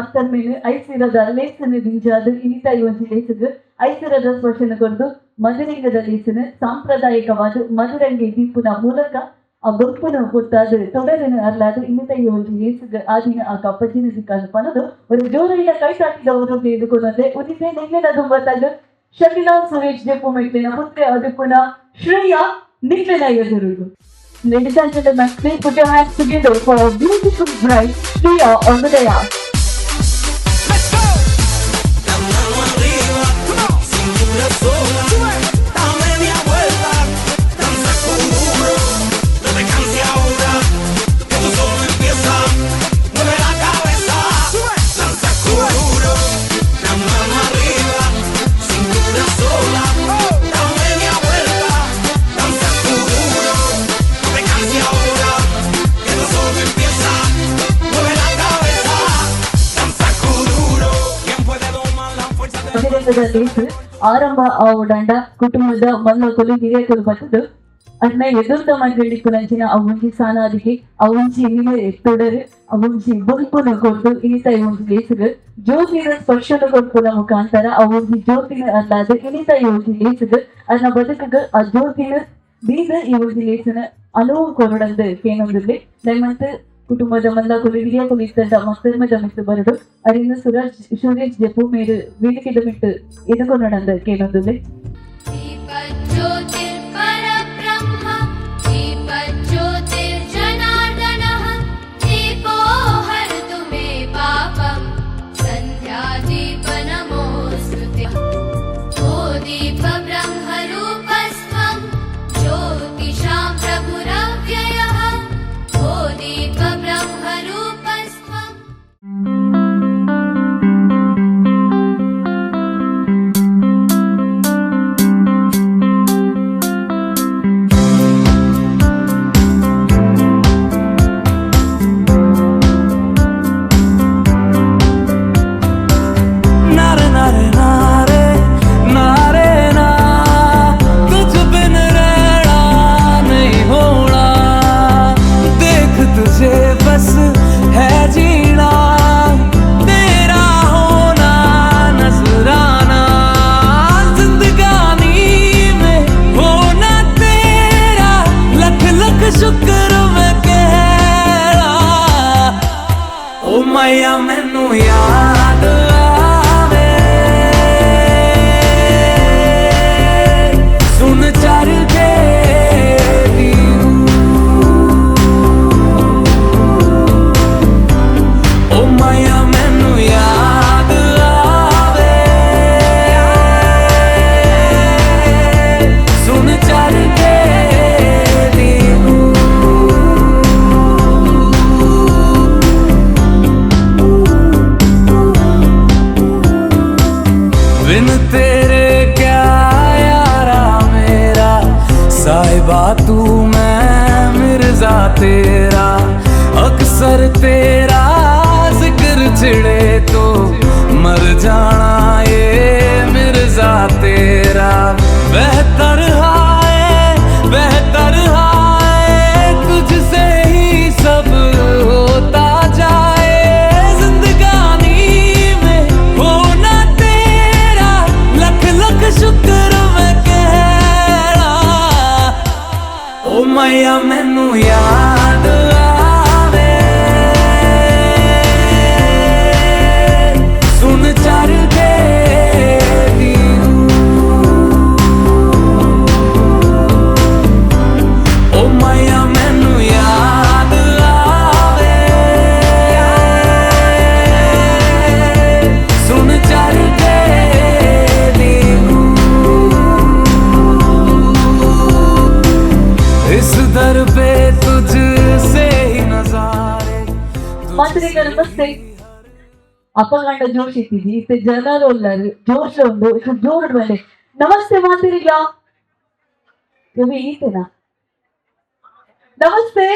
ಮತ್ತೊಮ್ಮೆ ಐಸಿರದ ಲೇಸನ ದಿಂಜಾದ ಇನಿತ ಒಂಜಿ ಲೇಸಗ್ ಐಸಿರದ ಸ್ಪರ್ಶನ ಕೊರ್ದು ಮಧುರಂಗದ ಲೇಸನ ಸಾಂಪ್ರದಾಯಿಕವಾದ ಮಧುರಂಗಿ ದೀಪುನ ಮೂಲಕ ಆ ಬೊಪ್ಪುನ ಗೊತ್ತಾದ ತೊಡರಿನ ಅರ್ಲಾದ ಇನ್ನಿತ ಒಂಜಿ ಲೇಸಗ್ ಆದಿನ ಆ ಕಪ್ಪಜಿನ ದಿಕ್ಕಾದ ಪನದು ಒಂದು ಜೋರೈನ ಕೈತಾಟಿದವರು ತೆಗೆದುಕೊಂಡಂತೆ ಉದಿತೆ ನೆಂಗಿನ ದುಂಬತ್ತಾಗ ಶಕಿಲಾ ಸುರೇಶ್ ಜೆಪ್ಪು ಮೆಟ್ಟಿನ ಪುತ್ರಿ ಅದಕ್ಕೂನ ಶ್ರೇಯಾ ನಿಕ್ಲೆನ ಎದುರುದು. Ladies and gentlemen, please put your hands together for a beautiful bride, Shreya on the dais. Let's go! La mano arriba, come on, cintura sola, dame mi vuelta, danza con duro, no te canses ahora, que tú solo empieza, mueve la cabeza, danza con duro, la mano arriba, cintura sola, dame mi vuelta, danza con duro. Ahora, que no solo empieza, mueve la cabeza, danza kuduro. ¿Quién puede domar la fuerza de ಮಧುರಂಗದ ಲೇಸು ಆರಂಭ ಆವುಡಂಡ ಕುಟುಂಬದ ಮಲ್ಲಕಲು ಹಿರಿಯಕಲು ಬತ್ತದು ಅದ್ನ ಎದುರ್ದ ಮಂದಿಳಿಕು ನಂಚಿನ ಅವುಂಜಿ ಸಾನಾದಿಗೆ ಅವುಂಜಿ ಇನಿಮೆ ಎತ್ತೊಡರು ಅವುಂಜಿ ಬೊಲ್ಪುನ ಕೊಟ್ಟು ಇನಿತ ಒಂಜಿ ಲೇಸುಗ ಜ್ಯೋತಿನ ಸ್ಪರ್ಶನ ಕೊಡ್ಪುನ ಮುಖಾಂತರ ಅವುಂಜಿ ಜ್ಯೋತಿನ ಅಲ್ಲಾದ ಇನಿತ ಒಂಜಿ ಲೇಸುಗ ಅದನ್ನ ಬದುಕಗ ಆ ಜ್ಯೋತಿನ ಬೀದ ಈ ಒಂಜಿ ಲೇಸನ ಅನುವು ಕೊರಡಂದು ಕೇನೊಂದಿರ್ಲಿ ದಯಮಂತ ಕುಟುಂಬದ ಮಲ್ಲ ಕೊಲು ಹಿರಿಯ ಕೊಲು ಇತ್ತಂಡ ಮಕ್ಕಳ ಮಿಟ್ಟು ಬರಡು ಅರಿಂದ ಸುರೇಶ್ ಜೆಪ್ಪು ಮೇರು ವೇದಿಕೆ ಮಿಟ್ಟು ಎದುಕೊನಡಂದು ಕೇನೊಂದಿರ್ಲಿ. मैया मैनू याद आवे सुन चर के ओ मैया मैनू याद आवे सुन चर के बिन तेरे क्या यारा मेरा साहिबा तू मैं मिर्जा तेरा अक्सर तेरा जिक्र छिड़े तो मर जाना ये मिर्जा तेरा बेहतर हाय तुझसे ही सब होता जाए जिंदगानी में होना तेरा लख लख शुक्र मैं कह रहा ओ मैया मैनू याद आवे सुन चर के ओ मैया मैनू याद आवे सुन चर के इस दर पे तुझसे ही नजारे ಮಾತರಿಗಳ ನಮಸ್ತೆ ಅಪ್ಪಗಂಡ ಜೋಶ್ ಇಟ್ಟಿದ್ದಿ ಇತ್ತೆ ಜನರು ಎಲ್ಲರು ಜೋಶ್ ಉಂಡು ಇಷ್ಟು ಜೋರು ಮೇಲೆ ನಮಸ್ತೆ ಮಾತರಿಗ ಇವು ಈತನಾ ನಮಸ್ತೆ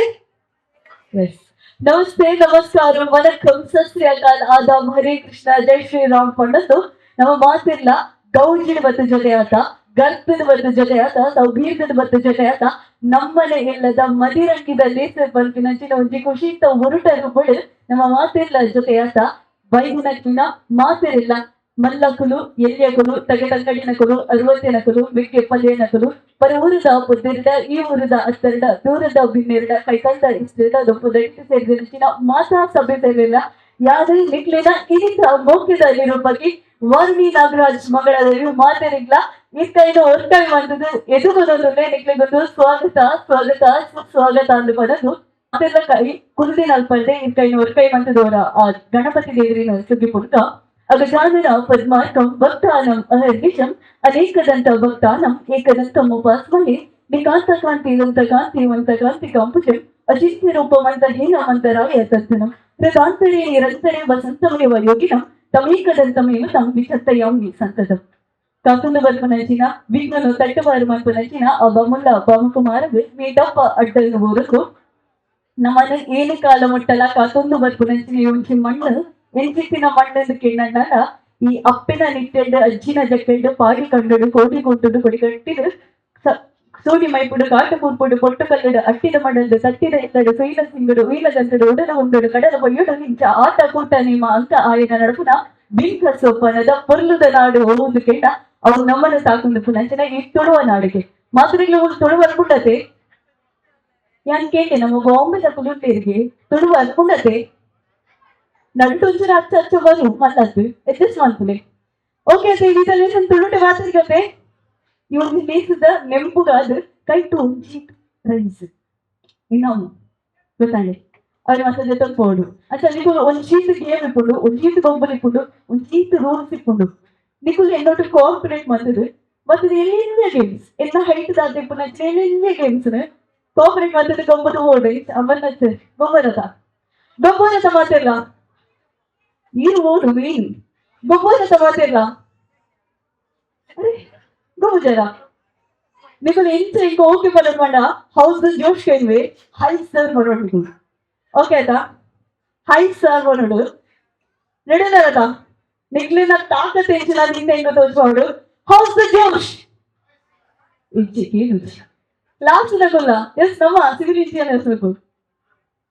ಎಸ್ ನಮಸ್ತೆ ನಮಸ್ಕಾರ ವಣಕಂ ಸತ್ ಶ್ರೀ ಅಕಾಲ್ ಆದಾಮ್ ಹರೇ ಕೃಷ್ಣ ಜೈ ಶ್ರೀರಾಮ್ ಕೊಂಡದ್ದು ನಮ್ಮ ಮಾತಿಲ್ಲ ಗೌಜಿನ ಬತ್ತ ಜೊತೆ ಆತ ಗರ್ಭದ ಬತ್ತ ಜೊತೆ ಆತ ನಾವು ಬೀರ್ಗದ ಬತ್ತ ಜೊತೆ ಆತ ನಮ್ಮನೆ ಇಲ್ಲದ ಮದಿರಂಗಿದ ಲೇಸರ್ ಬಲ್ಪಿನಂಚಿನ ಒಂಜಿ ಖುಷಿ ಇತ್ತ ಹೊರಟರು ಬಿಡು ನಮ್ಮ ಮಾತಿಲ್ಲ ಜೊತೆ ಆತ ವೈಗುಣಕ್ಕಿನ ಮಾತಿರಿಲ್ಲ ಮಲ್ಲಕುಲು ಎಲ್ಲಿಯಕುಲು ತಗಡಂಗಡಿನಕುಲು ಅರವತ್ತಿನಕುಲು ಮಿಗ್ಗೆ ಪಲ್ಯನಕುಲು ಪರ ಊರದ ಪುದ್ದಿರಡ ಈ ಊರದ ಹತ್ತೆರಡ ದೂರದ ಬಿನ್ನೆರಡ ಕೈಕಲ್ದ ಇಷ್ಟೆರಡ ದೊಪ್ಪದಟ್ಟು ಸೇರಿದಿನ ಮಾತಾ ಸಭೆ ಸೇರಿಲ್ಲ ಯಾರು ನಿಕ್ಲಿನ ಇನಿತ ಮೌಖ್ಯದಲ್ಲಿರೋ ಬಗ್ಗೆ ವರ್ಣಿ ನಾಗರಾಜ್ ಮಗಳದಲ್ಲಿಯೂ ಮಾತಿರಿಲ್ಲ ಇತ್ತೈದು ಹೊರಕೈ ಬಂದದು ಎದುಗುದೊಂದೇ ನಿಕ್ಲಿಗೊಂದು ಸ್ವಾಗತ ಸ್ವಾಗತ ಸುಸ್ವಾಗತ ಅಂದು ಪಡೆದು ಅದೆಲ್ಲ ಕೈ ಕುಲ್ದಿನಲ್ಪಡೆ ಇತ್ತೈದು ಹೊರಕೈ ಬಂದದವರ ಆ ಗಣಪತಿ ದೇವರಿನ ಸುದ್ದಿ ಪುಟ್ಟ ಅಗಜಾನನ ಪದ್ಮಾರ್ಕಂ ಭಕ್ತಾನಂ ಅಹರ್ನಿಶಂ ಅನೇಕದಂತ ಭಕ್ತಾನಂ ಏಕದಂತಮುಪಾಸ್ಮಹೇ ನಿಕಾಂತ ಕಾಂತಿವಂತ ಕಾಂತಿವಂತ ಕಾಂತಿ ಕಾಂಪುಜಂ ಅಚಿತ್ಯ ರೂಪವಂತ ಹೀನವಂತರಾಯ ತತ್ನಂ ಹೃದಾಂತರೇ ನಿರಂತರೇ ವಸಂತಮೇವ ಯೋಗಿನಂ ತಮೇಕದಂತಮೇವ ತಂ ವಿಚತ್ತಯಾಮಿ ಸಂತತಂ ಕಾಕುಂದು ಬರ್ಪನಚಿನ ವಿಘ್ನನು ತಟ್ಟವಾರು ಮಲ್ಪನಚಿನ ಆ ಬಮುಲ್ಲ ಬಾಮಕುಮಾರಗೆ ಮೀಟಪ್ಪ ಅಡ್ಡಲು ಊರಕು ನಮ್ಮನೆ ಏನು ಕಾಲ ಮುಟ್ಟಲ ಕಾಕುಂದು ಬರ್ಪನಚಿನ ಯೋಂಚಿ ಮಣ್ಣು ಎಂಚಿತ್ತಿನ ಮಣ್ಣನ್ನು ಕೆಣ್ಣಣ್ಣ ಈ ಅಪ್ಪಿನ ನಿಟ್ಟೆಂಡು ಅಜ್ಜಿನ ಜಕ್ಕೆಂಡು ಪಾಡಿ ಕಂಡು ಕೋಟಿ ಕೊಟ್ಟುಡು ಕೊಡಿ ಕಟ್ಟಿಡು ಸೂಡಿ ಮೈಪುಡು ಕಾಟ ಕೂರ್ಪುಡು ಪೊಟ್ಟು ಕಲ್ಲಡು ಅಟ್ಟಿದ ಮಣ್ಣು ತಟ್ಟಿದ ಇಲ್ಲಡು ಸೈಲ ಸಿಂಗಡು ವೀಲದಂತಡು ಉಡಲ ಉಂಡಡು ಕಡಲ ಬಯ್ಯುಡು ಹಿಂಚ ಆಟ ಕೂಟ ನಿಮ್ಮ ಅಂಕ ಆಯನ ನಡುಪುನ ಬಿಂಕ ಸೋಪನದ ಪೊರ್ಲುದ ನಾಡು ಒಂದು ಕೆಂಡ ಅವ್ರು ನಮ್ಮನ್ನು ಸಾಕೊಂಡು ಪುನಂಚನ ಈ ತುಳುವ ನಾಡಿಗೆ ಮಾತುಗಳು ತುಳುವ ಅನ್ಕೊಂಡತೆ ಯಾನ್ ಕೇಳಿ ನಮ್ಮ ಬಾಂಬೆದ ಕುಲುಂಟೇರಿಗೆ ತುಳುವ ಅನ್ಕೊಂಡತೆ ನಡುಟೊಂಚೂರು ಹಚ್ಚ ಹಚ್ಚ ಬರು ಮಲ್ಲದ್ದು ಎಡ್ಜಸ್ಟ್ ಮಾಡ್ತೀನಿ ಓಕೆ ಅದೇ ಇದರಲ್ಲಿ ತುಳುಟೆ ಮಾತಾಡ್ಕತೆ ಇವಾಗ ನೇಸದ ನೆಂಪುಗಾದ ಕೈಟು ಒಂಜಿ ರೈಸ್ ಇನ್ನೊಮ್ಮೆ ಗೊತ್ತಾಳೆ ಅವ್ರ ಮಸಾಲೆ ತೊಳ್ಕೊಂಡು ಅಚ್ಚ ನಿಗು ಒಂದ್ ಶೀಟ್ ಗೇಮ್ ಇಪ್ಪುಂಡು ಒಂದ್ ಶೀಟ್ ಗೊಬ್ಬರ ಇಪ್ಪುಂಡು ಒಂದ್ ಶೀಟ್ ರೂಲ್ಸ್ ಇಪ್ಪುಂಡು ನಿಗುಲ್ എന്നോട്ട് കോർപ്പറേറ്റ് വന്നത് മറ്റത് എല്ലാ ഗെയിംസ് എല്ലാ ഹൈറ്റ് താത്തിപ്പുന്ന എല്ലാ ഗെയിംസിന് കോർപ്പറേറ്റ് വന്നത് ഗൊമ്പത് ഓട് അവന്നച്ച് ഗൊമ്പരത ഗൊമ്പരത ಮಾತಿಲ್ಲ ನೀರು ಓಡು ಮೀನು ಗೊಬ್ಬರತ ಮಾತಿಲ್ಲ ಅರೆ ಗೋಜರ ನಿಗುಲ್ ಎಂತ ಈಗ ಓಕೆ ಬರೋದು ಮಾಡ ಹೌಸ್ ಜೋಶ್ ಕೈನ್ವೆ ಹೈ ಸರ್ ಮಾಡೋದು ನಿಗುಲ್ ಓಕೆ ಆಯ್ತಾ ಹೈ ಸರ್ ಮಾಡೋದು ರೆಡಿದಾರತ ನಿಗ್ಲಿನ ತಾಕತ್ ಹೆಚ್ಚಿನ ನಿಂದ ಹೆಂಗ ತೋರಿಸ್ಕೊಂಡು ಹೌಸ್ ಜೋಶ್ ಇಚ್ಚಿಗೆ ಲಾಸ್ಟ್ ನಗುಲ್ಲ ಎಸ್ ನಮ್ಮ ಸಿವಿಲ್ ಇಂಜಿನಿಯರ್ ಹೆಸರು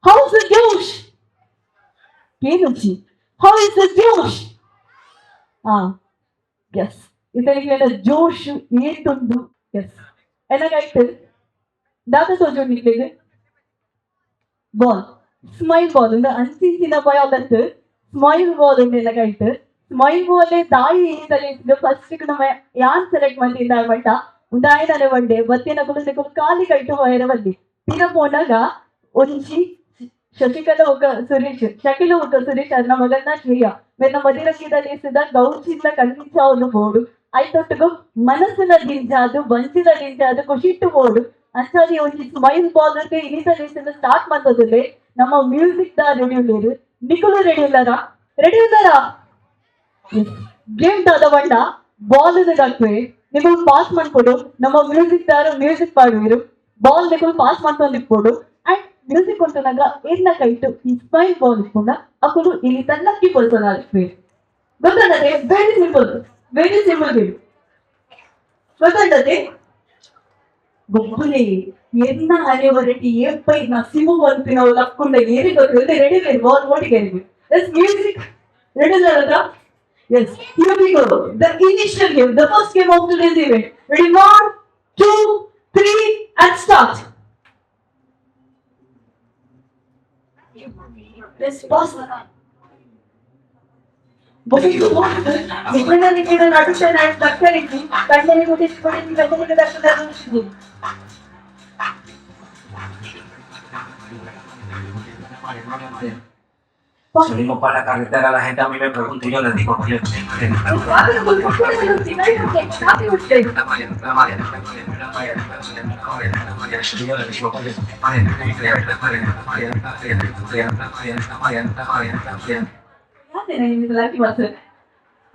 ಹೌಸ್ ಜೋಶ್ ಏನುಚ್ಚಿ ಹೌ ಇಸ್ ದ ಜೋಶ್ ಎಸ್ ಇದರಿಗೆ ಜೋಶ್ ಏಟುಂಡು ಎಸ್ ಎನಗಾಯ್ತು ದಾತ ತೋಜು ನಿಕ್ಲಿಗೆ ಬಾಲ್ ಸ್ಮೈಲ್ ಬಾಲ್ ഉണ്ട് അഞ്ചിഞ്ചിന പോയാലത്ത് സ്മൈൽ ಬಾಲ್ ഉണ്ട് എനಗಾಯ್ತು ಸ್ಮೈಲ್ ಬಾಲ್ ದಾಯಿ ಏನಿದೆ ಫಸ್ಟ್ ನಮ್ಮ ಯಾನ್ ಸೆಲೆಕ್ಟ್ ಮಾಡಿದ ಬಟ್ಟ ಉದಾಯನ ಬಂಡೆ ಬತ್ತಿನ ಕುಲಸೆ ಕಾಲಿ ಕೈಟು ಹೋಯರವಲ್ಲಿ ತಿನ ಪೋನಾಗ ಒಂಜಿ ಶಶಿಕಲಾ ఒక సురేష్ షకిల ఒక సురేష్ అన్న మగన్న శ్రేయ మెన్న మదిర కిద లేసిದ ಗೌಚಿಂದ ಕಣ್ಣಿಂಚಾವನು ಬೋಡು ಐತೊಟ್ಟಿಗೂ ಮನಸ್ಸಿನ ದಿಂಜಾದು ಬಂಚಿದ ದಿಂಜಾದು ಖುಷಿಟ್ಟು ಬೋಡು ಅಂಚಾದಿ ಒಂಜಿ ಸ್ಮೈಲ್ ಬಾಲ್ ಅಂತ ಇನಿತ ಲೇಸಿದ ಸ್ಟಾರ್ಟ್ ಮಾಡ್ತದೆ ನಮ್ಮ ಮ್ಯೂಸಿಕ್ ದ ರೆಡಿ ಉಳ್ಳೇರು ನಿಕುಲು ರೆಡಿ ಇದ್ದಾರಾ ಗೇಮ್ ದಾದ ಬಂಡ ಬಾಲ್ ಹಾಕ್ವೆ ನಿಗಳು ಪಾಸ್ ಮಾಡ್ಕೊಡು ನಮ್ಮ ಮ್ಯೂಸಿಕ್ ದಾರ ಮ್ಯೂಸಿಕ್ ಪಾಡುವಿರು ಬಾಲ್ ನಿಗಳು ಪಾಸ್ ಮಾಡ್ಕೊಂಡಿರ್ಬೋದು ಅಂಡ್ ಮ್ಯೂಸಿಕ್ ఉంటున్నాక ఏన్న కైటు ఈ స్మైల్ బాల్ ఇప్పుడా అప్పుడు ఇది తన్నకి కొలుతున్నారు ಗೊತ್ತಂಡತೆ ವೆರಿ ಸಿಂಪಲ್ ಗೇಮ್ ಗೊತ್ತಂಡತೆ ಗೊಬ್ಬಲೆ ಎನ್ನ ಹಳೆಯವರೆಗೆ ಏಪೈ ನಾ ಸಿಮು ಬಂತು ನಾವು ಲಕ್ಕೊಂಡ ಏರಿ ಗೊತ್ತಿರುತ್ತೆ ರೆಡಿ ವೇರ್ ಬಾಲ್ ಓಡಿಗೆರಿಗೆ ಎಸ್ ಮ್ಯೂಸಿಕ್ ರೆಡಿ ಇದ್ದಾರಾ yes here we go the initial game the first game of today's event ready 1 2 3 and start Let's pause. Bukit mo. Bukit na nito na natin siya na daktar ito. Kanya ni Bukit ko rin kanya ni daktar na rin. Salimos para la carretera, la gente a mí me pregunta y yo les digo, oye,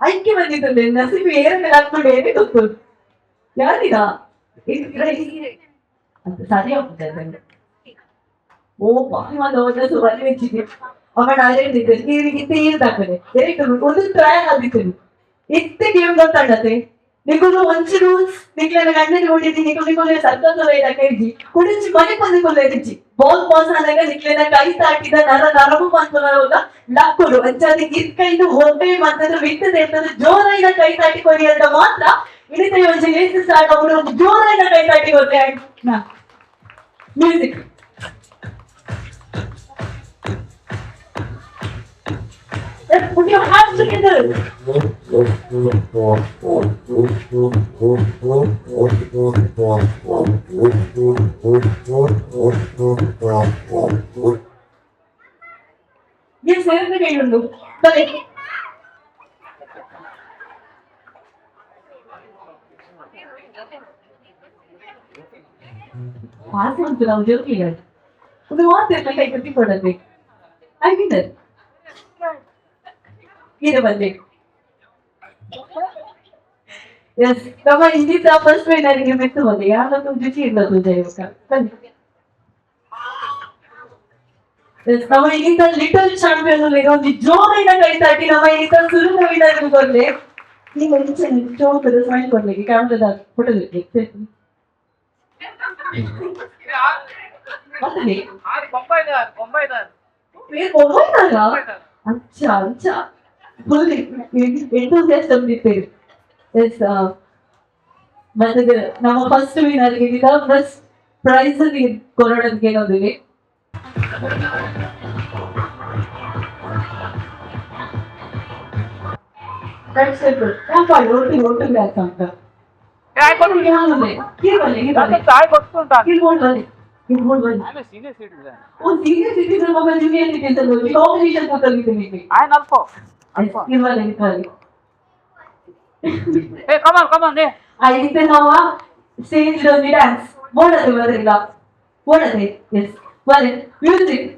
ಐಕ್ಯ ಬಂದಿದ್ದಲ್ಲಿ ನಸಿಬು ಏರನ್ನು ಹಾಕೊಂಡು ಏನೇ ಗೊತ್ತು ಯಾರಿಗ ಅಂತ ಸರಿ ಹೋಗ್ತದೆ ಓ ಬಾಯಿ ಸುವರ್ಣ ಹೆಚ್ಚಿದೆ ಅವನ ಅಲ್ಲಿದ್ದೆ ನೀರಿಗೆ ತೀರ್ದಾಕದೆ ಒಂದು ಟ್ರಯಲ್ ಆಗಿತ್ತು ಇತ್ತೆ ಗೇಮ್ ಗೊತ್ತಾಡತ್ತೆ నీకు మంచి రూల్స్ నీకు అన్ని కొట్టింది నీకు సంతోషమైన కేజీ ಕುಡಿಸಿ ಮನೆ ಬಂದುಕೊಳ್ಳೇರಿಚಿ ಬೋಲ್ ಪಾಸ್ ಆದಾಗ ನಿಕ್ಲೇನ ಕೈ ತಾಟಿದ ನರಮು ಮಂತ್ರದ ಲಕ್ಕುಡು ಅಂಚಾದಿ ಇದ್ಕೈದು ಒಂದೇ ಮಂತ್ರದ ಬಿಟ್ಟು ದೇರ್ತದ ಜೋರೈನ ಕೈ ತಾಟಿ ಕೊರಿಯಲ್ದ ಮಾತ್ರ ಇಳಿತ ಯೋಜನೆ ಏಸು ಸ್ಟಾರ್ಟ್ ಅವರು ಜೋರೈನ ಕೈ ತಾಟಿ ಕೊಟ್ಟೆ music Put your hands together. Yes, everything I will do. Sorry. Pass on to the joking. We want it like I could be for a day. I mean it. Here one day. Yes, come on, India the first way I give it to one day. I have to do it to Jayuka. Yes, now I need the little champion who on the jaw in a guy that in a way it's a suru winner to go there. He mentioned jaw to the smile for me. Come to that. Put it. What's the name? Combiner. Where Combiner? Acha. Full enthusiasm with it. Yes, but now first winner is the first prize in Corona again on the way. That's simple. Come on, go to that something. I got to Give one. I'm a senior citizen. Oh, senior citizen of a junior citizen. The competition for the meeting. I'm Alpha. Give one. Hey, come on, hey. I think now stage on the dance. What are they? What are they? Yes. Well, music.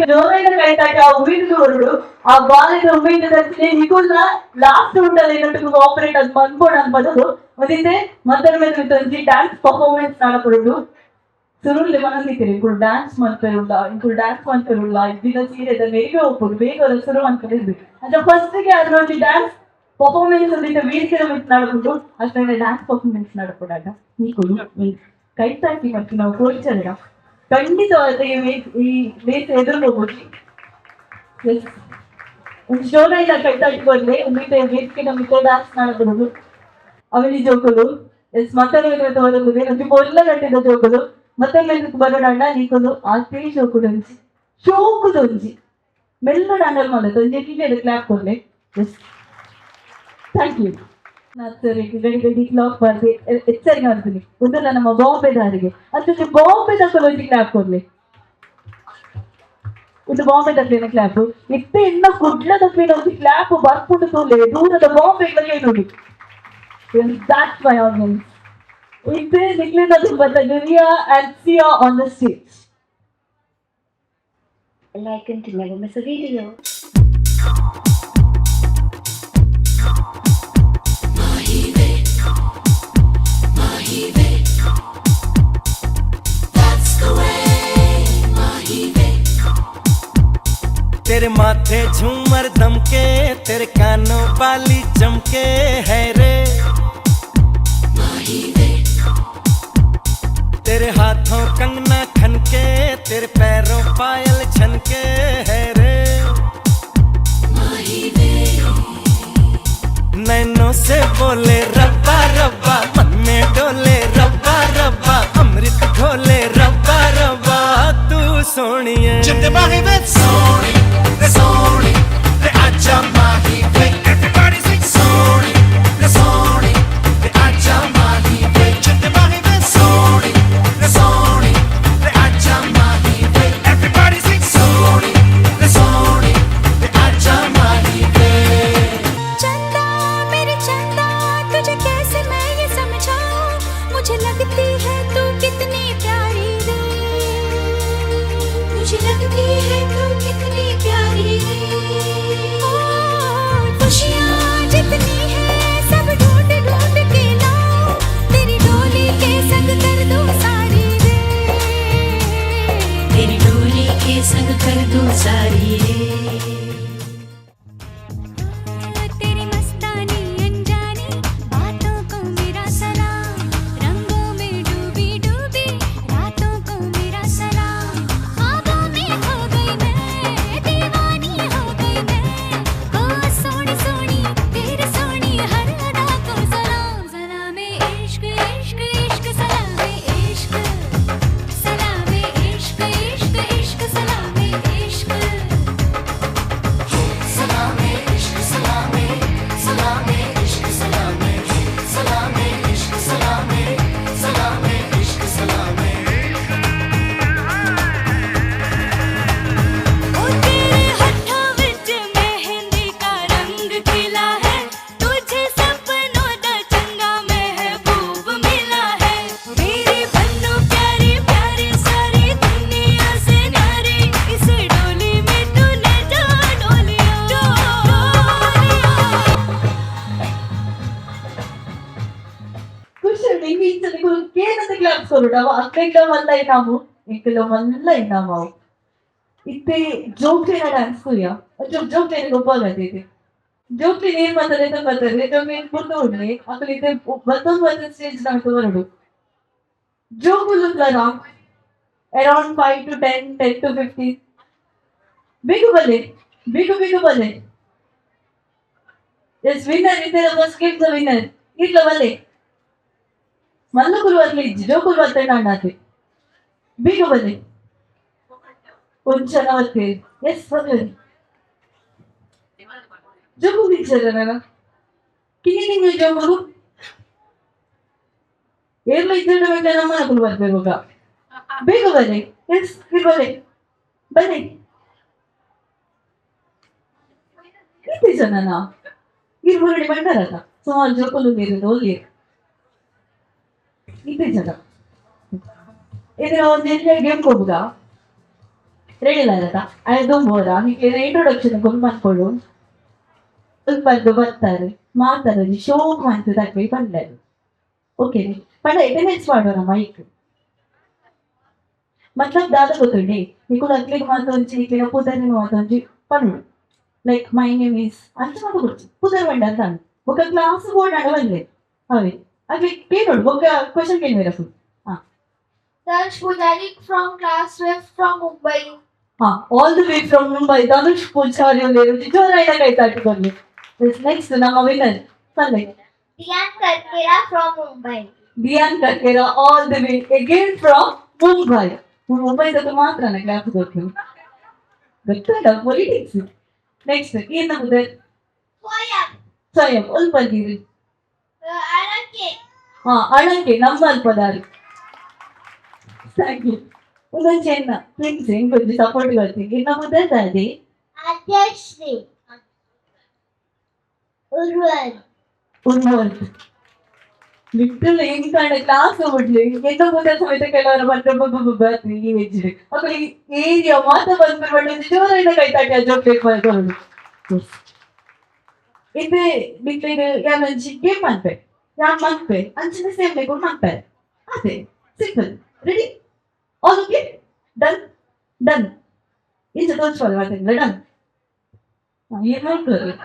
జోరైన కైతాకి ఆ ఉమ్మిడు ఆ బాలిన ఉమ్మిడి తెలిసి నీకు last ఉంటలేనట్టు operate అది మన్పోవడానికి బదులు అదైతే మద్దరు మీద నుంచి dance performance నడపడు ಸುರುಳಿ ಮನಸ್ಸಿದ್ದೀರಿ ಇಂಕುಳು ಡ್ಯಾನ್ಸ್ ಮಾಡ್ತಿರಲ್ಲ ಇಂಕುಳು ಡ್ಯಾನ್ಸ್ ಮಾಡ್ತಿರಲ್ಲ ಇದ್ದಿನ ಸೀರೆ ನೆರಿಗೆ ಹೋಗ್ಬೋದು ಬೇಗ ಶುರು ಮಾಡ್ಕೊಂಡಿದ್ವಿ ಅದ್ರ ಫಸ್ಟಿಗೆ ಅದರಲ್ಲಿ ಡ್ಯಾನ್ಸ್ ಪರ್ಫಾರ್ಮೆನ್ಸ್ ಅಂದಿದ್ದ ವೀರ್ಸಿನ ಮಿಸ್ ನಡ್ಕೊಂಡು ಅಷ್ಟೇ ಡ್ಯಾನ್ಸ್ ಪರ್ಫಾರ್ಮೆನ್ಸ್ ನಡ್ಕೊಂಡಾಗ ನೀಕುಳು ಕೈ ತಾಕಿ ಮತ್ತೆ ನಾವು ತೋರಿಸಲ್ಲ ಖಂಡಿತವಾದ ಈ ದೇಶ ಎದುರು ಹೋಗ್ಬೋದು ಒಂದು ಶೋನ ಕೈ ತಾಕಿ ಬಂದ್ರೆ ವೇದಿಕೆ ಮಿತ್ರ ಡ್ಯಾನ್ಸ್ ನಡ್ಕೊಡೋದು ಅವಳಿ ಜೋಕುಲು ಮತ್ತೆ ಬದುಕುದು ನಮಗೆ ಮೊದಲ ಗಂಟೆದ ಜೋಕುಲು ಮತ್ತೆ ಬರೋಣ ನೀಕೊಂಡು ಆ ಸ್ಟೇಜ್ ಹೋಗುದಂಜಿ ಶೋಕುದೊಂಜಿ ಮೆಲ್ಲ ಡ್ಯಾಂಡಲ್ ಮಾಡೋದು ಒಂಜಿ ಕ್ಲಾಪ್ ಕೊಡ್ಲೆ ಎಸ್ ಥ್ಯಾಂಕ್ ಯು ಸರಿ ಗಡಿ ಕ್ಲಾಕ್ ಬರ್ದೆ ಎಚ್ಚರಿಕೆ ಮಾಡ್ತೀನಿ ಒಂದು ನಮ್ಮ ಬಾಂಬೆ ದಾರಿಗೆ ಅದಕ್ಕೆ ಬಾಂಬೆ ತಕೊಂಡು ಒಂಜಿ ಕ್ಲಾಪ್ ಕೊಡ್ಲೆ ಒಂದು ಬಾಂಬೆ ತಕ್ಕೇನ ಕ್ಲಾಪ್ ಇತ್ತೆ ಇನ್ನ ಗುಡ್ಲ ತಕ್ಕೇನ ಒಂದು ಕ್ಲಾಪ್ ಬರ್ಕೊಂಡು ತೋಲೆ ದೂರದ ಬಾಂಬೆ ನೋಡಿ that's my audience. We say Niklina Bhattacharya and Sia on the stage. Like and to never miss a video. तेरे माथे झूमर दमके तेरे कानों वाली चमके है रे तेरे हाथों कंगना खनके तेरे पैरों पायल छनके है रे नैनों से बोले रब्बा रब्बा मन में डोले रब्बा रब्बा अमृत घोले रब्बा रब्बा तू सोनिए जिंदे बागी वे सोनी रे आजा माही वे everybody sing सोनी रे आजा माही वे जिंदे बागी वे सोनी रे आजा माही वे everybody sing सोनी रे आजा माही वे चंदा मेरे चंदा तुझे कैसे मैं ये समझाऊं मुझे लगती है तू कितनी प्यारी रे के संग कर दूं सारी ये तेरी मस्तानी अनजानी बातों को मेरा सलाम रंगों में डूबी डूबी रातों को मेरा सलाम ख्वाबों में खो गई मैं दीवानी हो गई मैं ओ सोनी सोनी तेरे सोनी हर अदा को सलाम सलाम इश्क इश्क इश्क सलाम इश्क सलाम इश्क इश्क इश्क सलाम इश्क सलाम इश्क सलाम सलाम इश्क सलाम सलाम इश्क सलाम सलाम इश्क सलाम ओ तेरे होठों विच मेहंदी का रंग खिला है तुझे सपनों दा चंगा महबूब मिला है मेरी बन्नू प्यारी प्यारी सारी दुनिया से न्यारी इस डोली में तूने जा डोलिया ಖುಷಿ ಇಂಗಿಂಚಲಿಗೂ ಕೇನದ ಕ್ಲಾಸ್ ಕೊರುಡವ ಅಕ್ಕೆಲ್ಲ ಮಲ್ಲ ಇನಾಮು ಇಂಕೆಲ್ಲ ಮಲ್ಲ ಇನಾಮು ಅವು ಇತ್ತೆ ಜೋಕ್ಲಿನ ಡ್ಯಾನ್ಸ್ ಕುಯ್ಯ ಜೋಕ್ಲಿನ ಗೊಬ್ಬಾಗತ್ತೈತಿ ಜೋಕ್ಲಿನ ಏನ್ ಮಾತಾಡೆ ಅಂತ ಬರ್ತಾರೆ ಜೋಕ್ಲಿ ಮುಂದೆ ಉಡ್ಲಿ ಅಕ್ಕಲಿ ಇತ್ತೆ ಮತ್ತೊಂದು ಸ್ಟೇಜ್ ನಮ್ಗೆ ಬರಡು ಜೋಕುಲು ಅರೌಂಡ್ 5 to 10 10 to 15 ಬಿಗು ಬಲೆ ಎಸ್ ವಿನ್ನರ್ ಇತ್ತೆ ಫಸ್ಟ್ ಗಿವ್ ದ ವಿನ್ನರ್ ಇಟ್ಲ ಬಲೆ ಮಲ್ಲುಕುಲು ಬರ್ಲಿ ಜೋಕುಲು ಬರ್ತೇನೆ ಅಣ್ಣಾತಿ ಬೀಗ ಬನ್ನಿ ಒಂದ್ಸಲ ಬರ್ತೀವಿ ಎಸ್ ಬರ್ರಿ ಜೋಕು ಬೀಚರ ನಾನು ಕಿಂಗಿ ಜೋಕುಲು ಏರ್ಲ ಇದ್ದ ಮೇಲೆ ನಮ್ಮ ಮನಕುಲು ಬರ್ಬೇಕು ಬೇಗ ಬನ್ನಿ ಎಸ್ ಬನ್ನಿ ಇತ್ತೆ ಜನನ ಇರ್ ಹೊರಡಿ ಬಂದಾರಲ್ಲ ಸುಮಾರು ಜೋಕುಲು ನೀರು ಹೋಗಿ ಇದೇ ಜನ ಇದು ಒಂದು ಗೇಮ್ ಹೋಗುದಾ ರೆಡಿ ಇಲ್ಲದ ಅದು ಮೋರ ಹೀಗೆ ಇಂಟ್ರೊಡಕ್ಷನ್ ಗೊಂಡು ಮಾಡ್ಕೊಳ್ಳು ಬಂದು ಬರ್ತಾರೆ ಮಾತಾಡೋದು ಶೋ ಮಾಡ್ತು ತಕ್ಕ ಬಂದರು ಓಕೆ ಪಂಡ ಅಟೆಂಡೆನ್ಸ್ ಮಾಡೋಣ ಮೈಕ್ मतलब दादा ಗೊತ್ತುಂಡಿ ನಿಕುಲ ಅಕ್ಲಿಗೆ ಮಾತೊಂಜಿ ನಿಕ್ಲಿನ ಪುದರ್ನ ಮಾತೊಂಜಿ ಪನ್ನು ಲೈಕ್ ಮೈ ನೇಮ್ ಇಸ್ ಅಂತ ಮಾತು ಪುದರ್ ಬಂಡ ಅಂತ ఒక క్లాస్ బోర్డ్ అడవండి అవి అవి కేనోడు ఒక క్వశ్చన్ కేన్ వేరకు Danush Pujari from class 12 from Mumbai. All the way from Mumbai Dhanush Pujari ಅವರು ಜೋರಾಗಿ ಕೈ ತಟ್ಟಿಕೊಂಡು ನೆಕ್ಸ್ಟ್ ನಮ್ಮ ವಿನ್ನರ್ ಬಂದೆ Diyan Karkera from Mumbai. Diyan Karkera all the way again from Mumbai ಮುಂಬೈದಾಗ ಮಾತ್ರ ಕ್ಲಾಸ್ ಗೊತ್ತಲ್ಲ ಪೊಲಿಟಿಕ್ಸ್ ನೆಕ್ಸ್ಟ್ ಏನು ನಮ್ಮದು ಸ್ವಯಂ ಒಂದು ಬಂದಿರಿ Aranke. ಅಳಂಕೆ ನಮ್ಮ ಪದಾರಿ ಥ್ಯಾಂಕ್ ಯು ಒಂದೊಂದು ಚೆನ್ನ ಫ್ರೆಂಡ್ಸ್ ಹೆಂಗ್ ಬಂದು ಸಪೋರ್ಟ್ ಬರ್ತೀನಿ ನಮ್ಮದೇ ಅದೇ Adyashri. Urval. ಒಂದು ಲಿಟ್ರಲ್ ಹೆಂಗ್ ಕಾಣ ಕ್ಲಾಸ್ ಬಿಡ್ಲಿ ಎಂತ ಗೊತ್ತ ಸಮೇತ ಕೆಲವರು ಬರ್ತೀನಿ ಈ ವೆಜ್ಜಿ ಅక్కడ ಏರಿಯಾ ಮಾತ್ರ ಬಂದ್ಬಿಟ್ಟು ಜೋರಾಗಿ ಕೈ ತಾಟಿ ಜೋಕ್ಲೇಟ್ ಬರ್ಕೊಂಡು ಇದು ಬಿಟ್ಟು ಯಾವಂಚಿ ಗೇಮ್ ಮಾಡ್ಬೇಕು ಯಾರು ಮಾಡ್ಬೇಕು ಅಂಚಿನ ಸೇಮ್ ಬೇಕು ಮಾಡ್ತಾರೆ ಅದೇ simple ready all okay done ಇಂಚ ತೋರಿಸ್ಬೋದು ಮಾಡ್ತೀನಿ ಡನ್ ಏನು ಮಾಡ್ತಾರೆ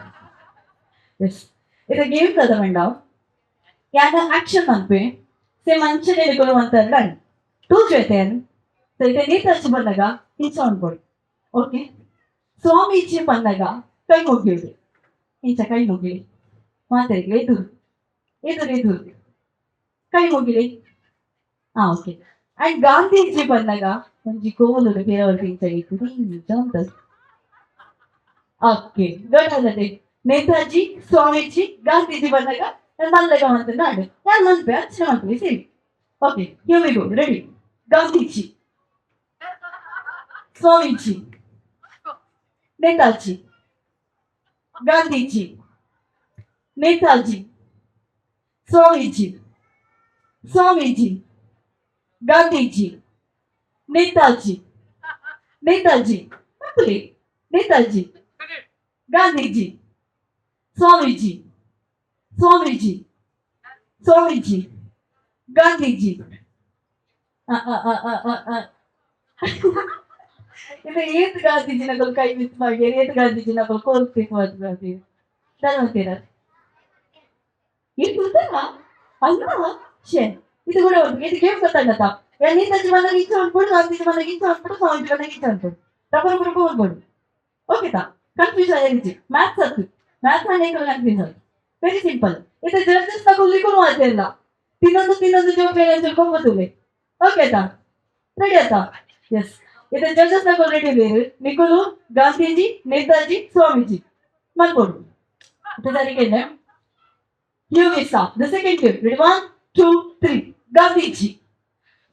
ಎಸ್ ಇದು ಗೇಮ್ కదా ಮೇಡಮ್ ಯಾರ ಆಕ್ಷನ್ ಮಾಡ್ಬೇ ಸೇಮ್ ಅಂಚನೆ ಹಿಡ್ಕೊಳ್ಳು ಅಂತಾರೆ ಡನ್ ಟೂ ಜೊತೆ ಸೊ ಇದು ನೀರು ಹಚ್ಚಿ ಬಂದಾಗ ಇಂಚ ಅನ್ಕೊಳ್ಳಿ ಓಕೆ ಸ್ವಾಮೀಜಿ ಬಂದಾಗ ಕೈ ಮುಗಿಯಿರಿ ಇಂಚ ಕೈ ಮುಗಿಲಿ ಮಾತಾಡಿಗೆ ಎದುರು ಕೈ ಮುಗಿಲಿ ಓಕೆ ಅಂಡ್ ಗಾಂಧೀಜಿ ಬಂದಾಗ ಒಂಜಿ ಕೋಲು ಬೇರೆಯವ್ರಿಗೆ ಇಂಚ ಇತ್ತು ನಿಜ ಅಂತ ಓಕೆ ಗೊತ್ತಾಗತ್ತೆ ನೇತಾಜಿ ಸ್ವಾಮೀಜಿ ಗಾಂಧೀಜಿ ಬಂದಾಗ ಮಲ್ಲಗ ಅಂತ ನಾಡು ಯಾರು ಮಲ್ಪೆ ಅಚ್ಚನ ಮಾಡ್ತೀವಿ ಸರಿ okay here we go ready Gandhiji Swamiji Netaji Gandhiji Netaji Swamiji Gandhiji Netaji ಮಕ್ಕಳೇ ನೇತಾಜಿ ಗಾಂಧೀಜಿ ಸ್ವಾಮೀಜಿ ಗಾಂಧೀಜಿ ಇದು ಏತ್ ಗಾಂಧೀಜಿನಗಳು ಕೈ ಮಿಸ್ ಮಾಡಿ ಏತ್ ಗಾಂಧೀಜಿನಗಳು ಕೋಲ್ಬೇಕು ಅದು ಅಂತೀರ ಇದು ಗೊತ್ತಲ್ಲ ಅಲ್ಲ ಶೇ ಇದು ಕೂಡ ಒಂದು ಇದು ಗೇಮ್ ಗೊತ್ತಾಗತ್ತಾ ನೇತಾಜಿ ಮನೆಗೆ ಇಚ್ಛೆ ಅನ್ಬಿಡು ಗಾಂಧೀಜಿ ಮನೆಗೆ ಇಚ್ಛೆ ಅನ್ಬಿಡು ಸ್ವಾಮೀಜಿ ಮನೆಗೆ ಇಚ್ಛೆ ಅನ್ಬಿಡು ರಬ್ಬರ್ ಹೋಗ್ಬೋದು ಓಕೆತಾ ಕನ್ಫ್ಯೂಷನ್ ಏನಿದೆ ಮ್ಯಾಥ್ಸ್ ಅದು ಮ್ಯಾಥ್ಸ್ ಅನೇಕ ಕನ್ಫ್ಯೂಷನ್ ವೆರಿ ಸಿಂಪಲ್ ಇದು ಜಡ್ಜಸ್ ತಗೊಳ್ಲಿಕ್ಕೂ ಮಾತೇ ಇಲ್ಲ ತಿನ್ನೊಂದು ಜೋಕ್ಲೇಟ್ ಅಂತ ತಿಳ್ಕೊಂಬೋದಿಲ್ಲ ಓಕೆತಾ ರೆಡಿ ಆಯ್ತಾ ಎಸ್ ಇದು ಜಡ್ಜಸ್ ತಗೊಳ್ಳಿ ರೆಡಿ ಬೇರೆ ನಿಖುಲು ಗಾಂಧೀಜಿ ನೇತಾಜಿ ಸ್ವಾಮೀಜಿ ಮಾಡ್ಬೋದು ತರೀಕೆ You will start. The second game. Ready? 1, 2, 3. Gandhiji,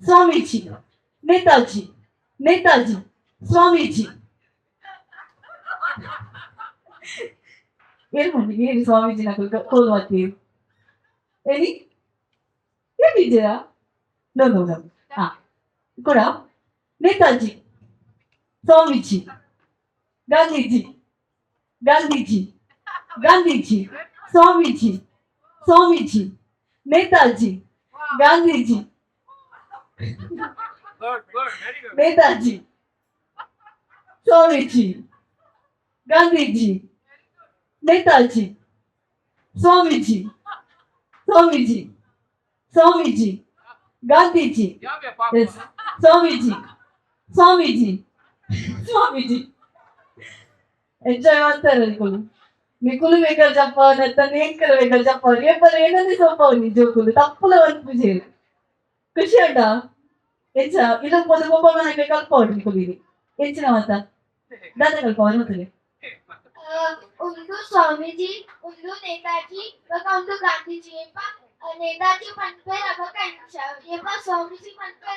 Swamiji, Netaji, Swamiji. ಏನು ಸ್ವಾಮೀಜಿನ ಕೋಲ್ ಮಾಡ್ತೀವಿ ಹೇಳಿ ಹೇಳಿದ್ದೀರಾ ನೋ ಹಾ ಕೂಡ ನೇತಾಜಿ ಸ್ವಾಮೀಜಿ ಗಾಂಧೀಜಿ ಸ್ವಾಮೀಜಿ ನೇತಾಜಿ ಗಾಂಧೀಜಿ ನೇತಾಜಿ ಸ್ವಾಮೀಜಿ ಗಾಂಧೀಜಿ ನೇತಾಜಿ ಸ್ವಾಮೀಜಿ ಗಾಂಧೀಜಿ ಎಸ್ ಸ್ವಾಮೀಜಿ ಎಂಜಾಯ್ ಮಾಡ್ತಾರೆ నికులు వేగలు చెప్పాలి నేకలు వేగలు చెప్పాలి ఎప్పుడు ఏంటని చెప్పావు నీ జోకులు తప్పుల వరకు చేయరు ఖుషి అంట ఎంచా ఇలా పొద్దు గొప్ప మనకి కలుపుకోవాలి నికులు ఇది ఎంచిన మాత దాన్ని కలుపుకోవాలి అవుతుంది ಒಂದು ಸ್ವಾಮೀಜಿ ಒಂದು ನೇತಾಜಿ ಇವಾಗ ಒಂದು ಗಾಂಧೀಜಿ ಎಂಬ ನೇತಾಜಿ ಮಂತ್ರೆ ಅವಾಗ ಎಂಬ ಸ್ವಾಮೀಜಿ ಮಂತ್ರೆ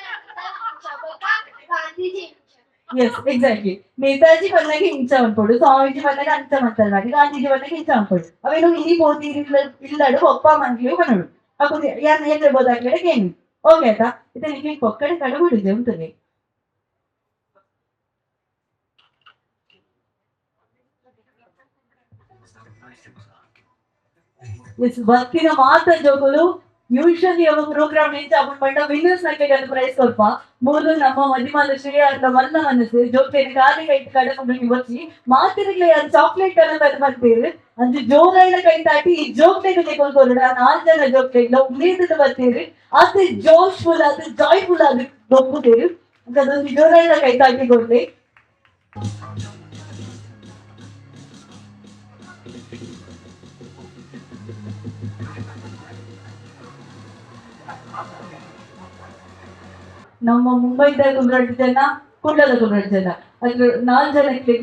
ಗಾಂಧೀಜಿ ಎಸ್ ಎಕ್ಸಾಕ್ಟ್ಲಿ ನೇತಾಜಿ ಬಂದಾಗ ಹಿಂಸ ಅನ್ಕೊಡು ಸ್ವಾಮೀಜಿ ಬಂದಾಗ ಅಂಚ ಮಾತಾಡಿ ಗಾಂಧೀಜಿ ಬಂದಾಗ ಹಿಂಸ ಅನ್ಕೊಡು ಅವೇನು ಇಲ್ಲಿ ಹೋಗಿ ಇಲ್ಲಡು ಒಪ್ಪ ಮಂದಿಗೆ ಬನ್ನಡು ಹಾಕೋದು ಯಾರನ್ನ ಏನ್ ಹೇಳ್ಬೋದಾಗ್ಲೇ ಏನು ಓಕೆ ಆಯ್ತಾ ಇದು ನಿಮಗೆ ಒಕ್ಕಡೆ ಕಡೆ ಬಿಡಿದೆ ఉంటుంది ಎಸ್ ಭಕ್ತಿನ ಮಾತ್ರ ಜೋಗುಲು ಯೂಶಲಿ ಅವ ಪ್ರೋಗ್ರಾಮ್ నుంచి आपण ಪಂಡ ವಿನ್ನರ್ಸ್ ನಕ್ಕೆ ಗಂಡ ಪ್ರೈಸ್ ಕೊಲ್ಪ ಮೂಲು ನಮ್ಮ ಮದಿಮಾಲ ಶ್ರೀ ಅಂತ ಮಲ್ಲ ಮನಸ್ಸು ಜೋಕ್ಲೇಟ್ ಕಾಲಿ ಕೈ ಕಡಕೊಂಡು ಬರ್ಸಿ ಮಾತಿರಲಿ ಅದು ಚಾಕ್ಲೇಟ್ ಅನ್ನ ತಂದು ಬರ್ತೀರಿ ಅಂದ್ರೆ ಜೋರೈನ ಕೈ ತಾಟಿ ಈ ಜೋಕ್ಲೇಟ್ ತೆಗೆದುಕೊಳ್ಳೋಣ 4 ಜನ ಜೋಕ್ಲೇಟ್ ಉಳಿದು ಬರ್ತೀರಿ ಅದು ಜೋಶ್ಫುಲ್ ಅದು ಜಾಯ್ಫುಲ್ ಅದು ಒಪ್ಪುತ್ತೀರಿ ಅದೊಂದು ಜೋರೈನ ಕೈ ತಾಟಿ ಕೊಡ್ಲಿ ನಮ್ಮ ಮುಂಬೈದಾಗ 2 ಜನ ಕುಂಡಲದ 2 ಜನ ಅದ್ರ 4 ಜನಕ್ಕೆ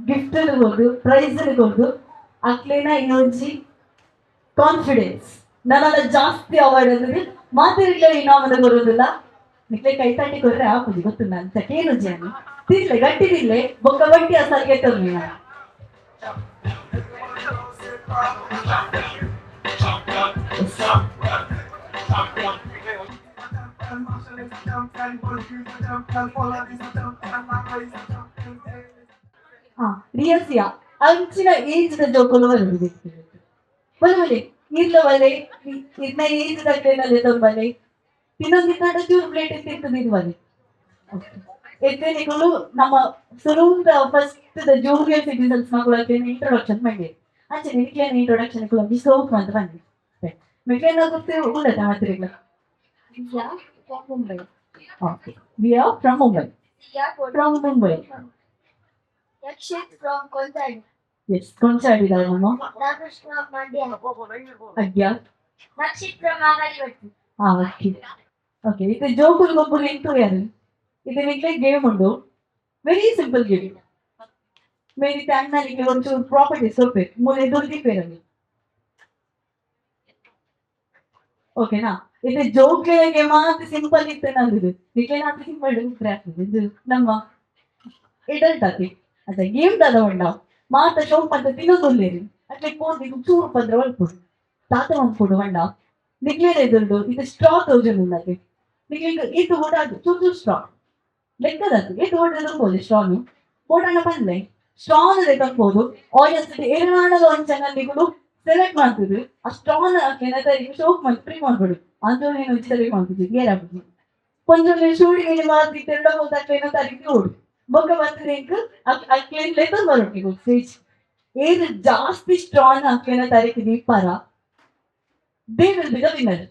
ಗಿಫ್ಟ್ ಇರ್ಬೋದು ಪ್ರೈಸ್ ಇರ್ಬೋದು ಅಕ್ಲೇನ ಇನ್ನೊಂಜಿ ಕಾನ್ಫಿಡೆನ್ಸ್ ನನ್ನ ಜಾಸ್ತಿ ಅವಾರ್ಡ್ ಅಂದ್ರೆ ಮಾತಿರ್ಲಿಲ್ಲ ಇನಾಮದ ಬರೋದಿಲ್ಲ ನಿಕ್ಲೆ ಕೈ ತಾಟಿ ಕೊರ್ರೆ ಆಪುದು ಗೊತ್ತು ನಾನು ಚಟೇನು ಜಾನಿ ತಿರ್ಲೆ ಗಟ್ಟಿ ತಿರ್ಲೆ ಬೊಕ್ಕ ಬಟ್ಟಿ ಅಸಲ್ಗೆ ತರ್ಮಿ ರಿಯಲ್ಸಿಯಾ ಅಂಚಿನ ಏಜ್ದ ಜೋಕುಲು ಬರುವುದು ಬಲವಲೆ ಇರ್ಲವಲೆ ಇನ್ನ ಏಜ್ ದಟ್ಟೆನಲ್ಲಿ ತಂಬಲೆ ಇನ್ನೊಂದು ಕಡೆ ಚೂರು ಪ್ಲೇಟ್ ತಿಂತದೆ ಇರುವಲೆ ಎತ್ತೇನಿಗಳು ನಮ್ಮ ಸುರುಂದ ಫಸ್ಟ್ ಜೂನಿಯರ್ ಸಿಟಿಸನ್ಸ್ ಮಕ್ಕಳಕ್ಕೆ ಇಂಟ್ರೊಡಕ್ಷನ್ ಮಾಡಿ ಅಂಚೆ ನಿಕ್ಲೇನ ಇಂಟ್ರೊಡಕ್ಷನ್ ಒಂದು ಸ್ಕೋಪ್ ಅಂತ ಬಂದಿ ಮೆಕ್ಲೇನ ಗೊತ್ತೇ ಉಳ್ಳದ ಮಾತ್ರೆಗಳ from Mumbai. Okay. We are from Mumbai. Yeah, From Mumbai. Yakshit from Kolkata. Yes. Konsadi da mama. Ramesh from Mandya. Agya. Nakshit from Agarwati. Okay. Okay. ಇದು ಜೋಕುಲ್ ಗೊಬ್ಬರು ಎಂಟು ಯಾರು ಇದು ನಿಮಗೆ ಗೇಮ್ ಉಂಟು ವೆರಿ ಸಿಂಪಲ್ ಗೇಮ್ ಮೇರಿ tank ನನಗೆ ಒಂದು property ಸೊಪ್ಪೆ ಮೂಲೆ ದೊಡ್ಡ ಪೇರಲ್ಲಿ ಓಕೆನಾ ಇದು ಜೋಕ್ಲೆಗೆ ಮಾತ್ರ ಸಿಂಪಲ್ ಇತ್ತು ನಂದು ನಿಕ್ಲೇನಾದ್ರು ಸಿಂಪಲ್ ಆಗ್ತದೆ ಇದು ನಮ್ಮ ಎಡಲ್ಟ್ ಆಗಿ ಅದ ಗೇಮ್ ತಗೊಂಡ ಮಾತ ಶೋಕ್ ಅಂತ ತಿನ್ನೋದಿಲ್ಲೇರಿ ಅಟ್ಲೆ ಕೋದಿ ಚೂರು ಪಂದ್ರ ಒಳ್ಪುಡು ತಾತ ಮಾಡ್ಕೊಡು ಬಂಡ ನಿಕ್ಲೇನ ಎದುರುಡು ಇದು ಸ್ಟ್ರಾ ತೋಜನ್ ಉಂಡಕ್ಕೆ ನಿಕ್ಲೆ ಇದು ಓಡಾದು ಚೂರು ಸ್ಟ್ರಾ ಲೆಕ್ಕದದ್ದು ಇದು ಓಡೋದು ಸ್ಟ್ರಾನು ಓಡಾಣ ಬಂದ್ರೆ ಸ್ಟ್ರಾನ್ ತಕ್ಬೋದು ಆಡಿಯನ್ಸ್ ಏನಾಡಲು ಒಂದು ಚಾನಲ್ಗಳು ಸೆಲೆಕ್ಟ್ ಮಾಡ್ತಿದ್ರು ಆ ಸ್ಟ್ರಾನ್ ಏನಾದ್ರು ಶೋಕ್ ಮಾಡಿ ಫ್ರೀ ಮಾಡ್ಬಿಡು ಅದು నేను సెలెక్ట్ ಮಾಡ್ತಿದ್ದೆ గేర్ ಆಗ್ಬಿಟ್ಟು కొంచెం షూటింగ్ ఇది మాది తెల్ల పోతాట్లైనా తరిగి ఓడు ಬೊಕ್ಕ ಬರ್ತದೆ ಅಕ್ಲೇನ್ ಲೆಕ್ಕ ಬರೋಟಿಗೆ ಸ್ಟೇಜ್ ಏರು ಜಾಸ್ತಿ ಸ್ಟ್ರಾಂಗ್ ಅಕ್ಲೇನ ತಾರೀಕು ದೀಪಾರ they will be the winner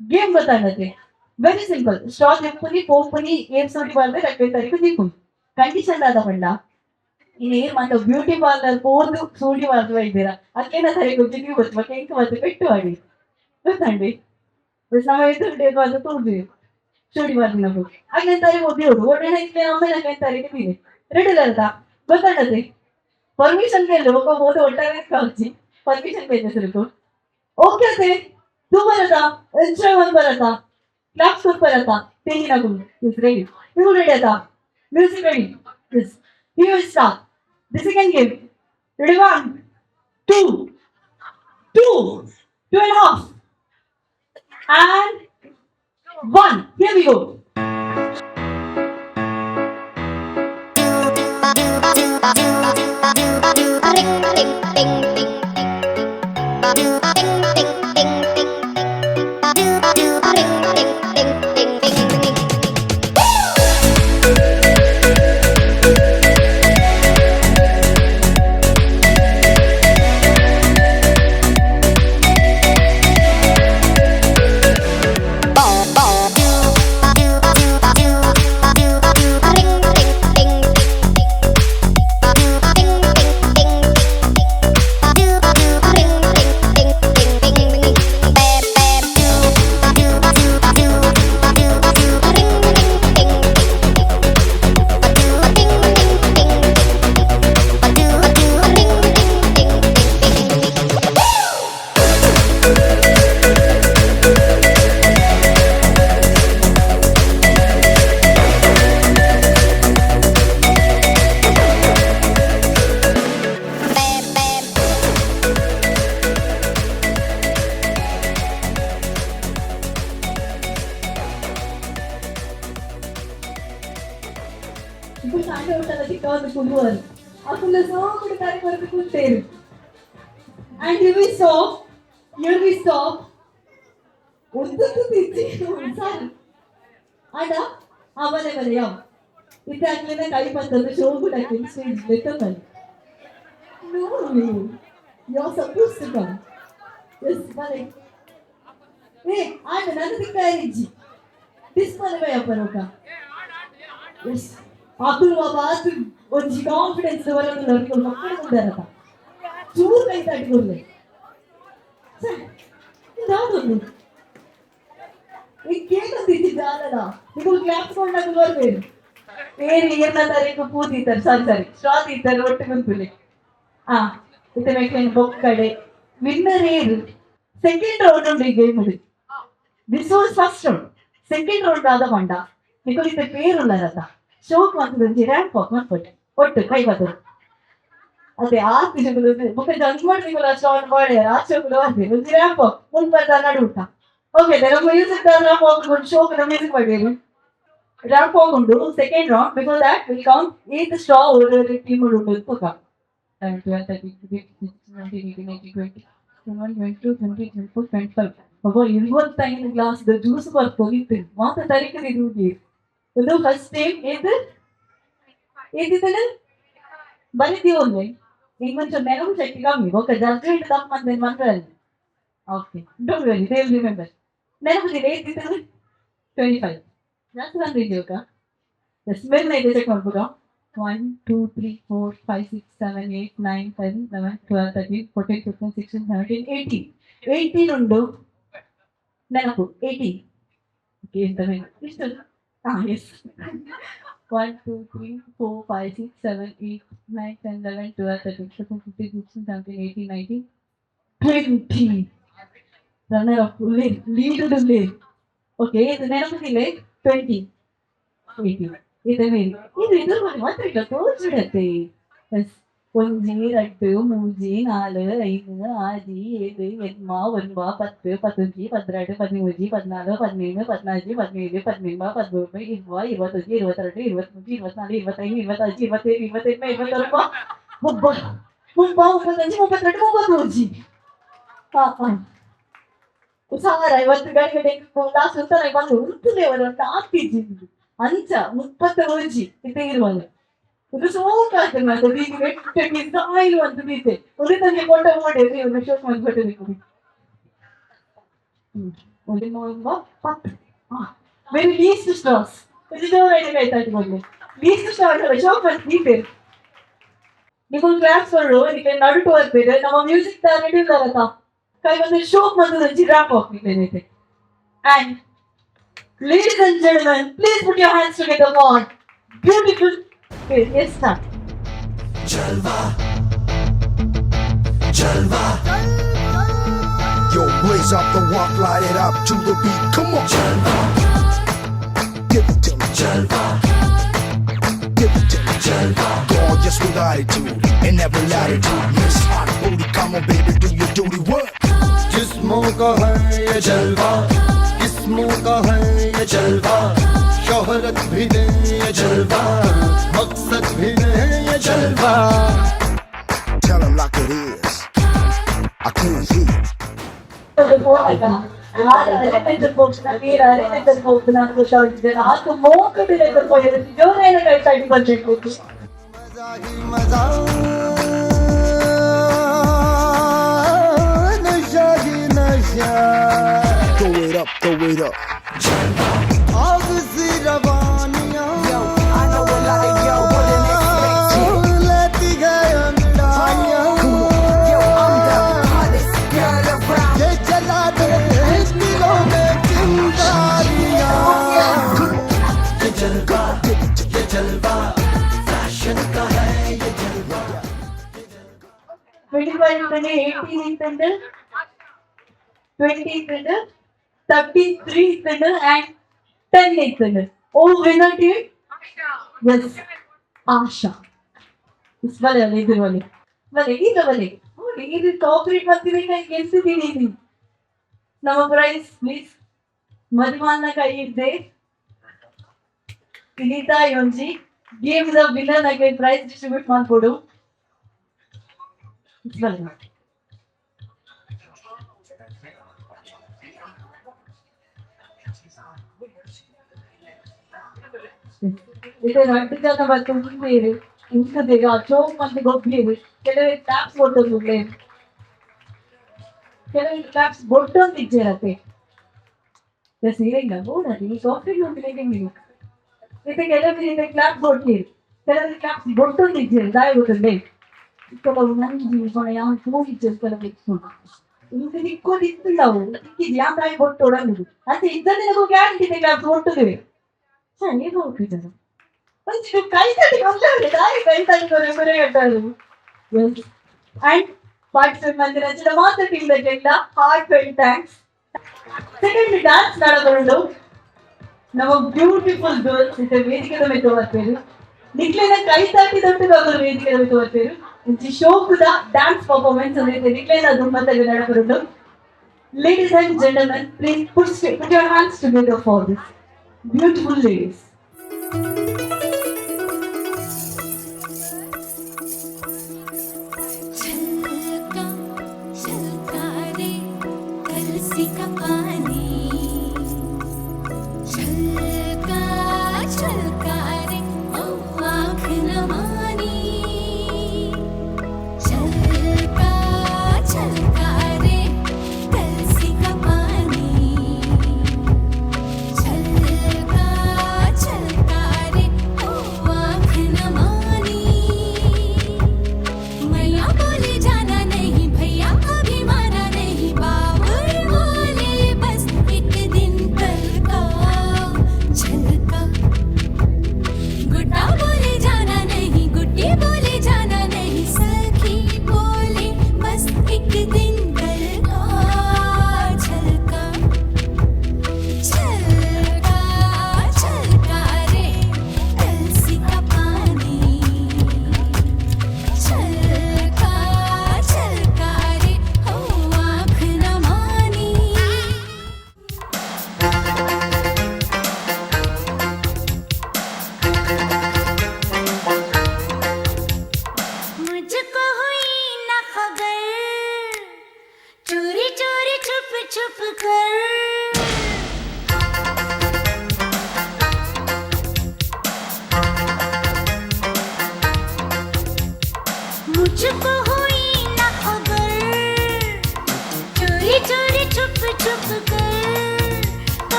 game ಗೊತ್ತಾಗತ್ತೆ ವೆರಿ ಸಿಂಪಲ್ ಸ್ಟ್ರಾ ತಿಪ್ಪುನಿ ಪೋಪುನಿ ಏನ್ ಸೋಟಿ ಬಾರ್ದೆ ಅಕ್ಲೇನ್ ತಾರೀಕು ದೀಪು ಕಂಡೀಷನ್ ಆದ ಪಂಡ ಇನ್ನೇನ್ ಮಾಡ ಬ್ಯೂಟಿ ಪಾರ್ಲರ್ ಹೋದು ಸೂಟಿ ಮಾಡ್ತಾ ಇದ್ದೀರಾ ಅಕ್ಲೇನ ತಾರೀಕು ಜಿಗಿ ಗೊತ್ತು ಕೆಂಕು ಮತ್ತೆ ಪೆಟ್ಟು ಮಾಡಿ ಗೊತ್ತಂಡಿ ಸಮಯ ಅದು ತೋರಿದ್ವಿ ಸೂಟಿ ಮಾಡ್ತೀನಿ ನಾವು ಅಕ್ಲೇನ್ ತಾರೀಕು ಒಬ್ಬಿಯೋಡು ಒಳ್ಳೆ ಆಮೇಲೆ ಅಕ್ಲೇನ್ ತಾರೀಕು ತೀರಿ ರೆಡಿ ಅರ್ಥ ಗೊತ್ತಾಗತ್ತೆ परमिशन केलं लोक मोठं ಒಟ್ಟಾರೆ ಕಾಲ್ಚಿ ಪರ್ಮಿಷನ್ ಬೇಕಿತ್ತು ಓಕೆ ಅತ್ತೆ तू ಬರತಾ ಎಂಜಾಯ್ ಮಾಡಿ ಬರತಾ ಕ್ಲಾಸ್ ಕೊಟ್ಟು ಬರತಾ ತೆಂಗಿನ ಗುಂಡು ಇಸ್ ರೆಡಿ ನೀವು ರೆಡಿ ಆತಾ music ready yes you start the second game ready 1 2 2 and a half and 1 here we go ఇప్పుడు సాయంత్రం ఉంటుందా చిక్కవద్దు కుదురు అప్పుడు సోకుడు కారి వరకు కూర్చేరు అండ్ యూ విల్ స్టాప్ ಉದ್ದಕ್ಕೂ ತಿಚ್ಚಿ ಸಾರಿ ಆಡ ಅವನೇ ಬರೆಯ ಇದ್ದಾಗಲೇ ಕೈ ಬಂದದ್ದು ಶೋಗುಡ ಸ್ಟೇಜ್ ಲೆಕ್ಕಲ್ಲಿ ನೋಡಿ you are supposed to come ಎಸ್ ಬಲೆ ಏ ಆಡ ನನ್ನ ತಿಕ್ಕಾಯಿಜ್ಜಿ ಡಿಸ್ಪ್ಲೇ ಬಯ ಬರೋಕ ಎಸ್ ಅಬ್ದುಲ್ ಬಾಬಾತ್ ಒಂಜಿ ಕಾನ್ಫಿಡೆನ್ಸ್ ಬರೋದು ನೋಡ್ಕೊಂಡು ಮಕ್ಕಳು ಮುಂದಾರತ ಚೂರು ಕೈ ತಟ್ಟಿಕೊಳ್ಳೆ ಯಾವ್ದೊಂದು ಈ ಕೇಕ್ ತಿಂತಿದ್ದಾರಲ್ಲ ನೀವು ಕ್ಲಾಪ್ಸ್ ಕೊಂಡಾಗ ಬರ್ಬೇಡಿ ಏನ್ ಏನ ತಾರೀಕು ಪೂತಿದ್ದಾರೆ ಸಾರಿ ಸ್ಟ್ರಾ ತಿಂತಾರೆ ಒಟ್ಟು ಕುಂತುಲಿ ಇದು ಮೇಕ್ಲೇನ್ ಬೊಕ್ಕಡೆ ವಿನ್ನರ್ ಏರು ಸೆಕೆಂಡ್ ರೌಂಡ್ ಉಂಟು ಈ game this was first round second round ಆದ ಪಂಡ ನಿಮಗೆ ಇದು ಪೇರುಳ್ಳರತ ಶೋಕ್ ಮಾಡ್ತಿದ್ದಂಜಿ ರ್ಯಾಂಪ್ ವಾಕ್ ಮಾಡ್ಕೊಟ್ಟೆ ಒಟ್ಟು ಕೈ ಬರ್ತದೆ ಅದೇ ಆ ತಿರುಗುಲು ಮುಖ ಜಂಕ್ ಮಾಡ್ಲಿಲ್ಲ ಸ್ಟಾರ್ಟ್ ಮಾಡಿ ಆ ಶೋಕುಲು ಅದೇ ಒಂದು ರ್ಯಾಂಪ್ ವಾಕ್ ಮುಂಬರ್ದ ನಡುಟ ಓಕೆ ನಮ್ಮ ಮ್ಯೂಸಿಕ್ ರ್ಯಾಂಪ್ ವಾಕ್ ಶೋಕ್ ಮ್ಯೂಸಿಕ್ ಮಾಡಿದ್ರು ರ್ಯಾಂಪ್ ವಾಕ್ ಉಂಟು second round because that will count 8 straw over team ಉಂಟು ಪಕ್ಕ 12 13 14 15 16 17 18 20 21 22 23 24 25 ಅಬ್ಬಾ 25 ಗ್ಲಾಸ್ ಜ್ಯೂಸ್ ಬರ್ಕೋಗಿತ್ತು ಮಾತ್ರ ತರಿಕರಿ ರೂಗಿ ಒಂದು ಫಸ್ಟ್ ಟೈಮ್ ಏದಿದ್ದಲ್ಲ ಬರೀತೀವಿ ಒಮ್ಮೆ ಈಗ ಮುಂಚೆ ನೆನಪು ಶಕ್ತಿ ಕಮ್ಮಿ ಓಕೆ ಜಡ್ಜ್ಮೆಂಟ್ ತಪ್ಪು ಅಂತ ಮಂತ್ರಲ್ಲಿ okay don't worry they will remember ನೆನಪಿದೆ ಏದಿದ್ದಲ್ಲ 25 ಜಾಸ್ತಿ ಬಂದಿದ್ದೀವಿ ಅಕ್ಕ ಸ್ಮೆಲ್ ಇದೆ ಚೆಕ್ ಮಾಡ್ಬೋದಾ 1 2 3 4 5 6 7 8 9 10 11 12 13 14 15 16 17 18 18 ಉಂಟು ನೆನಪು 18 ಓಕೆ ಎಂತ ಇಷ್ಟು S 1 2 3 4 5 6 7 8 9 10 11 12 13 14 15 16 17 18 19 20 runner up lead to lead okay ಇದು ನೆನಪಿದಿಲ್ಲ 20 18 ಇದೆ ಮೇಲ್ ಇದು ಇದ್ರ ಬಗ್ಗೆ ಮಾತ್ರ ಇಲ್ಲ ತೋರಿಸಿಡತ್ತೆ ಎಸ್ 1 2 3 4 5 6 7 8 9 10 11 12 13 14 15 16 17 18 19 20 21 22 23 24 25 26 27 28 29 ಉಸಾರ ಇವತ್ತು ಗಂಟೆ ಲಾಸ್ಟ್ ಅಂತ ಬಂದು ಉಂಟುಲೇ ಅವರು ಆಗ್ತಿದ್ದಿ ಅಂಚ 30 ವರ್ಷ ಇತ್ತೆ ಇರುವಾಗ ಒಂದು ಸೋಕಾಗ್ತದೆ ಮಾತ್ರ ಈಗ ಬೆಟ್ಟಕ್ಕೆ ಸಾಯಿಲು ಅಂತ ಬೀತೆ ಒಂದು ತಂದೆ ಕೊಂಡ ಮಾಡಿ ಒಂದು ಶೋಕ್ ಮಾಡ್ಬಿಟ್ಟಿದೆ ಒಂದು ಪತ್ತು ವೆರಿ ಲೀಸ್ಟ್ ಸ್ಟಾರ್ಸ್ ಇದು ಆಯ್ತಾ ಇಟ್ಕೊಂಡು ಲೀಸ್ಟ್ ಸ್ಟಾರ್ಟ್ ಅಲ್ಲ ಶೋಕ್ ಮಾಡಿ ಬೀತೆ ನೀವು ಕ್ಲಾಸ್ ಅವರು ಇದಕ್ಕೆ ನಡುಟು ಬರ್ತೀರಿ ನಮ್ಮ ಮ್ಯೂಸಿಕ್ ನಡೆಯುತ್ತಾರತ್ತ ಕೈ ಒಂದು ಶೋಕ್ ಬಂದು ಜಿರಾಪ್ ಹೋಗ್ತಿದ್ದೇನೆ and ladies and gentlemen, please put your hands together for beautiful. Yes, sir. Jalwa, Jalwa. Yo, blaze up the walk, light it up to the beat. Come on, Jalwa. Give it to me, Jalwa. Give it to me, Jalwa. Gorgeous with attitude in every latitude. Miss Hot Booty, come on, baby, do your duty work. जिस्मों का है ये जलवा, किस्मों का है ये जलवा, शोहरत भी दे ये जलवा, मकसद भी दे ये जलवा. Tell him like it is. I can't hear. मजा Throw it up, throw it up. आग सी रवानियां I know a lot of y'all wouldn't expect it. लेती गए अंगड़ाइयां Yo, I'm the hottest girl around. ये चला दे दिलों में चिंगारियां ये जलवा फैशन का है ये जलवा 25 18 20th, 33th, and 10th. Oh, winner team? Yes, Asha. This one is the one. Well, it is corporate material against the lady. Number prize, please. Madhumana Kai is there. Pinita Yonji gave the winner like a prize distribute one photo. It's well. ಇದು ರಟ್ಟಿನ ಮತ್ತು ಮುಂದೇರು ಇಂಕದೆಗ ಚೋಕ್ ಮಂದಿ ಗೊಬ್ಬೇರು ಕೆಲವೇ taps ಬೊಟ್ಟೊಂದು ಕೆಲವೇ taps ಬೊಟ್ಟೊಂದು ಇಜ್ಜೇರತ್ತೆ ಸೀರೆಂಗ ಬೋಡಲ್ಲಿ software ಹೋಗ್ಲಿಕ್ಕೆ ನೀವು ಇದು ಕೆಲವರಿಗೆ ಕ್ಲಾಪ್ ಬೊಟ್ಟೇರು ಕೆಲವೇ ಟ್ಯಾಪ್ಸ್ ಬೊಟ್ಟೊಂದು ಇಜ್ಜೇರು ದಾಯ ಗೊತ್ತಂದೆ ಕೆಲವು ನಂಜಿ ಯಾವ ಹೋಗಿಜ್ಜರು ಕೆಲವು ಇಂಕ ನಿಕ್ಕೋದಿತ್ತಿಲ್ಲ ಅವು ಇಕ್ಕಿದ್ದು ಯಾವ ದಾಯ ಬೊಟ್ಟು ಒಡಂದು ಅಂತೆ ಇದ್ದದಿನಗೂ ಗ್ಯಾರಂಟಿ ಇದೆ ಕ್ಲಾಪ್ಸ್ ಬೊಟ್ಟುದಿವೆ ಸರಿ ಹೋಗ್ತಿದ್ದಾರೆ ಒಂದು ಕೈ ತಟ್ಟಿ ಕೊಂಡ್ರೆ ಕೈ ತಟ್ಟಿದವರು ಬರೇ ಹೇಳ್ತಾರೆ ಅಂಡ್ ಪಾರ್ಟಿಸಿಪೇಟ್ ಮಂದಿ ರಚನೆ ಮಾತಾಡಿದ್ದಕ್ಕೆಲ್ಲ heartfelt thanks second dance ನಡೆದುಕೊಂಡು ನಮ್ಮ ಬ್ಯೂಟಿಫುಲ್ ಗರ್ಲ್ಸ್ ಇದೆ ವೇದಿಕೆದ ಮೇಲೆ ಬರ್ತೀರಿ ನಿಕ್ಲೇನ ಕೈ ತಟ್ಟಿದೊಟ್ಟಿಗೆ ಅವರು ವೇದಿಕೆದ ಮೇಲೆ ಬರ್ತೀರಿ ಇಂಚಿ ಶೋಕದ ಡ್ಯಾನ್ಸ್ ಪರ್ಫಾರ್ಮೆನ್ಸ್ ಅಂದ್ರೆ ನಿಕ್ಲೇನ ದುಮ್ಮತ್ತಾಗಿ ನಡೆದುಕೊಂಡು ladies and gentlemen please put your hands together for this beautiful ladies. छलका छलका रे कलसी का पानी छलका छलका रे ओ आँख नमानी छलका छलका रे कलसी का पानी छलका